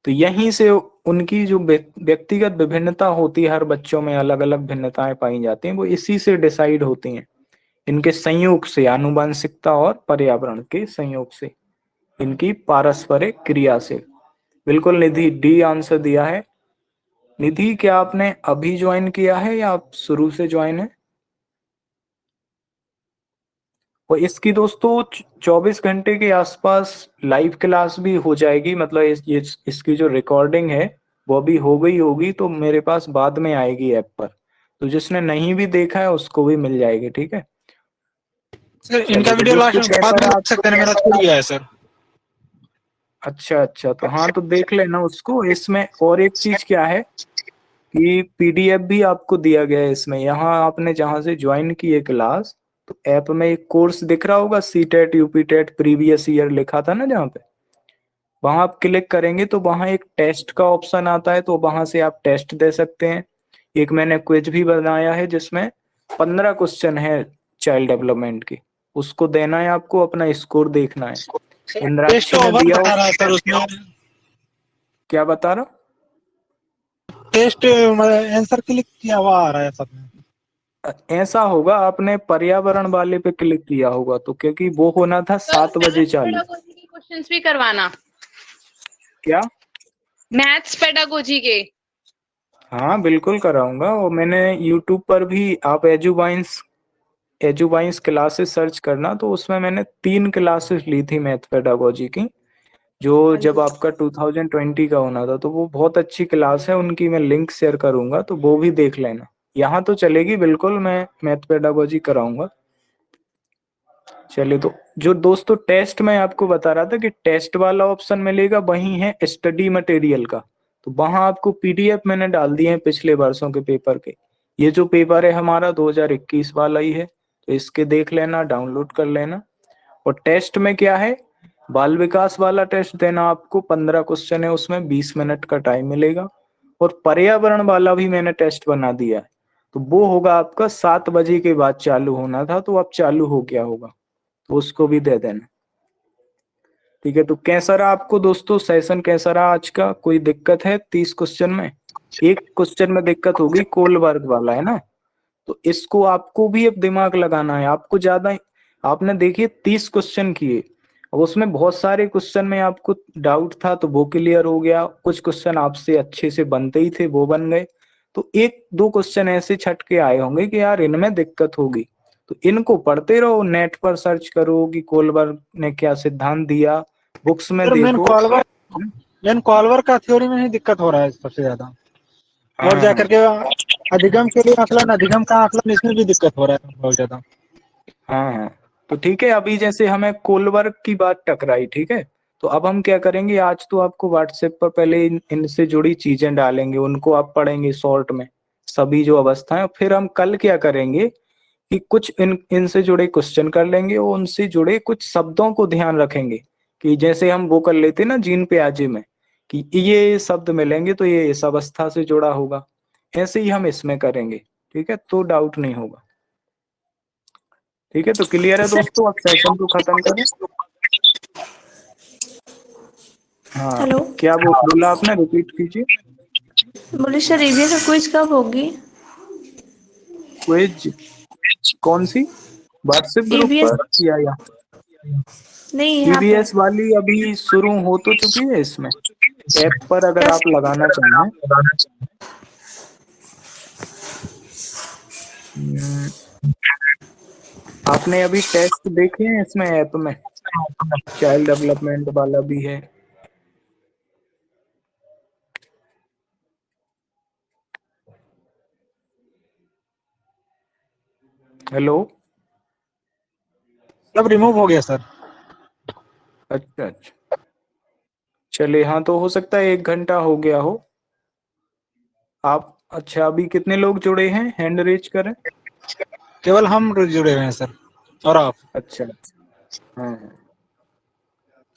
तो यहीं से उनकी जो व्यक्तिगत विभिन्नता होती है, हर बच्चों में अलग अलग भिन्नताएं पाई जाती हैं, वो इसी से डिसाइड होती हैं, इनके संयोग से, आनुवंशिकता और पर्यावरण के संयोग से, इनकी पारस्परिक क्रिया से। बिल्कुल निधि, डी आंसर दिया है। निधि, क्या आपने अभी ज्वाइन किया है या आप शुरू से ज्वाइन है? और इसकी दोस्तों 24 घंटे के आसपास लाइव क्लास भी हो जाएगी, मतलब इसकी जो रिकॉर्डिंग है वो भी हो गई होगी, तो मेरे पास बाद में आएगी ऐप पर, तो जिसने नहीं भी देखा है उसको भी मिल जाएगी, ठीक है। सर इनका चलिए तो वीडियो लास्ट दोस्तों में बाद कैसा में रहा देख आपको? सकते हैं, मेरा छूट गया है सर। अच्छा अच्छा, तो हाँ, तो देख लेना उसको। इसमें और एक चीज क्या है कि पीडीएफ भी आपको दिया गया है इसमें, यहाँ आपने जहां से ज्वाइन की है क्लास, तो ऐप में एक कोर्स दिख रहा होगा, CTET UP TET previous year लिखा था ना जहाँ पे, वहां आप क्लिक करेंगे तो वहां एक टेस्ट का ऑप्शन आता है, तो वहां से आप टेस्ट दे सकते हैं। एक मैंने क्विज भी बनाया है जिसमें 15 क्वेश्चन है चाइल्ड डेवलपमेंट की, उसको देना है आपको, अपना स्कोर देखना है। टेस्ट इंद्राक्षी ने ओवर दिया बता रहा है उसमें, सर उसमें। क्या बता रहा? टेस्ट आंसर क्लिक किया हुआ आ रहा है सब में। ऐसा होगा, आपने पर्यावरण वाले पे क्लिक किया होगा, तो क्योंकि वो होना था 7 बजे चालू। पेडागोजी के क्वेश्चंस भी करवाना, क्या? मैथ्स पेडागोजी के। हाँ बिल्कुल कराऊंगा, और मैंने यूट्यूब पर भी, आप एजुवाइंस क्लासेस सर्च करना, तो उसमें मैंने 3 क्लासेस ली थी मैथ पेडागोजी की, जो जब आपका 2020 का होना था, तो वो बहुत अच्छी क्लास है उनकी, मैं लिंक शेयर करूंगा, तो वो भी देख लेना। यहाँ तो चलेगी बिल्कुल, मैं मैथ पेडागोजी कराऊंगा। चलिए, तो जो दोस्तों टेस्ट में आपको बता रहा था कि टेस्ट वाला ऑप्शन मिलेगा, वही है स्टडी मटेरियल का, तो वहां आपको पीडीएफ मैंने डाल दिए हैं पिछले वर्षों के पेपर के। ये जो पेपर है हमारा 2021 वाला ही है, तो इसके देख लेना, डाउनलोड कर लेना। और टेस्ट में क्या है, बाल विकास वाला टेस्ट देना आपको, 15 क्वेश्चन है उसमें, 20 मिनट का टाइम मिलेगा। और पर्यावरण वाला भी मैंने टेस्ट बना दिया है, तो वो होगा आपका 7 बजे के बाद चालू होना था, तो अब चालू हो गया होगा, तो उसको भी दे देना। ठीक है, तो कैसा रहा आपको दोस्तों सेशन, कैसा रहा आज का? कोई दिक्कत है 30 क्वेश्चन में? एक क्वेश्चन में दिक्कत होगी, कोलबर्ग वाला है ना, तो इसको आपको भी अब दिमाग लगाना है, आपको ज्यादा आपने देखिए 30 क्वेश्चन किए, अब उसमें बहुत सारे क्वेश्चन में आपको डाउट था तो वो क्लियर हो गया, कुछ क्वेश्चन आपसे अच्छे से बनते ही थे वो बन गए, तो एक दो क्वेश्चन ऐसे छट के आए होंगे कि यार इनमें दिक्कत होगी, तो इनको पढ़ते रहो, नेट पर सर्च करो कि कोलबर्ग ने क्या सिद्धांत दिया, बुक्स में सर देखो। मेन कॉल्वर का थ्योरी में ही दिक्कत हो रहा है सबसे ज्यादा, और हाँ जाकर के अधिगम के लिए आकलन, अधिगम का आकलन, इसमें भी दिक्कत हो रहा है बहुत ज्यादा। हाँ हाँ, तो ठीक है, अभी जैसे हमें कोलबर्ग की बात टकराई, ठीक है, तो अब हम क्या करेंगे, आज तो आपको व्हाट्सएप पर पहले इनसे जुड़ी चीजें डालेंगे, उनको आप पढ़ेंगे शॉर्ट में सभी जो अवस्थाएं, फिर हम कल क्या करेंगे कि कुछ इनसे जुड़े क्वेश्चन कर लेंगे और उनसे जुड़े कुछ शब्दों को ध्यान रखेंगे, कि जैसे हम वो कर लेते ना जीन प्याजे में, कि ये शब्द मिलेंगे तो ये इस अवस्था से जुड़ा होगा, ऐसे ही हम इसमें करेंगे, ठीक है, तो डाउट नहीं होगा। ठीक है, तो क्लियर है सर दोस्तों, अब सेशन को खत्म करें। हाँ, हेलो, क्या वो बोला आपने, रिपीट कीजिए। बोले सर ईवीएस का क्विज कब होगी? क्विज कौन सी, व्हाट्सएप ग्रुप ईवीएस पर या नहीं, यहाँ पे। ईवीएस वाली अभी शुरू हो तो चुकी है, इसमें ऐप पर अगर आप लगाना चाहें। हम्म, आपने अभी टेस्ट देखे हैं इसमें, ऐप में चाइल्ड डेवलपमेंट वाला भी है। हेलो, सब रिमूव हो गया सर। अच्छा अच्छा, चलिए, हाँ तो हो सकता है 1 घंटा हो गया हो। आप अच्छा, अभी कितने लोग जुड़े हैं, हैंड रेज करें। केवल हम जुड़े हुए हैं सर, और आप। अच्छा, हाँ हाँ,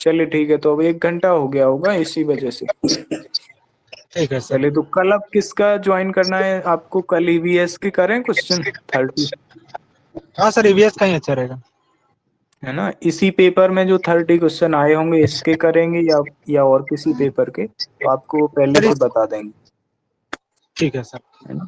चलिए ठीक है, तो अब 1 घंटा हो गया होगा इसी वजह से। ठीक है सर। चलिए, तो कल अब किसका ज्वाइन करना है आपको, कल ईवीएस के करें क्वेश्चन 30, हाँ सर, ईवीएस का ही अच्छा रहेगा। है ना, इसी पेपर में जो 30 क्वेश्चन आए होंगे इसके करेंगे या और किसी पेपर के, तो आपको पहले सर से बता देंगे, ठीक है सर। है ना।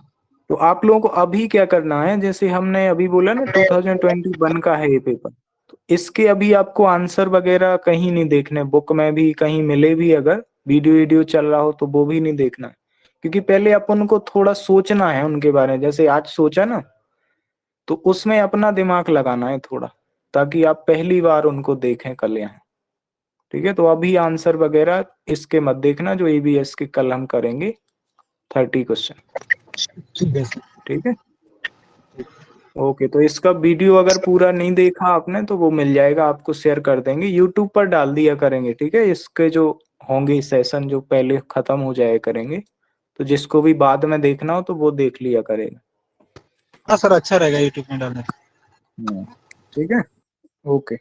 तो आप लोगों को अभी क्या करना है, जैसे हमने अभी बोला ना 2021 का है ये पेपर, तो इसके अभी आपको आंसर वगैरह कहीं नहीं देखने, बुक में भी कहीं मिले भी अगर वीडियो वीडियो चल रहा हो तो वो भी नहीं देखना है, क्योंकि पहले अपन को थोड़ा सोचना है उनके बारे में, जैसे आज सोचा ना, तो उसमें अपना दिमाग लगाना है थोड़ा, ताकि आप पहली बार उनको देखें कल यहाँ। ठीक है, तो अभी आंसर वगैरह इसके मत देखना जो ईवीएस के कल हम करेंगे 30 क्वेश्चन। ठीक है सर। ठीक है, ओके, तो इसका वीडियो अगर पूरा नहीं देखा आपने तो वो मिल जाएगा आपको, शेयर कर देंगे, यूट्यूब पर डाल दिया करेंगे, ठीक है, इसके जो होंगे सेशन जो पहले खत्म हो जाए करेंगे, तो जिसको भी बाद में देखना हो तो वो देख लिया करेगा। हाँ सर, अच्छा रहेगा यूट्यूब में डालने। ठीक है, ओके।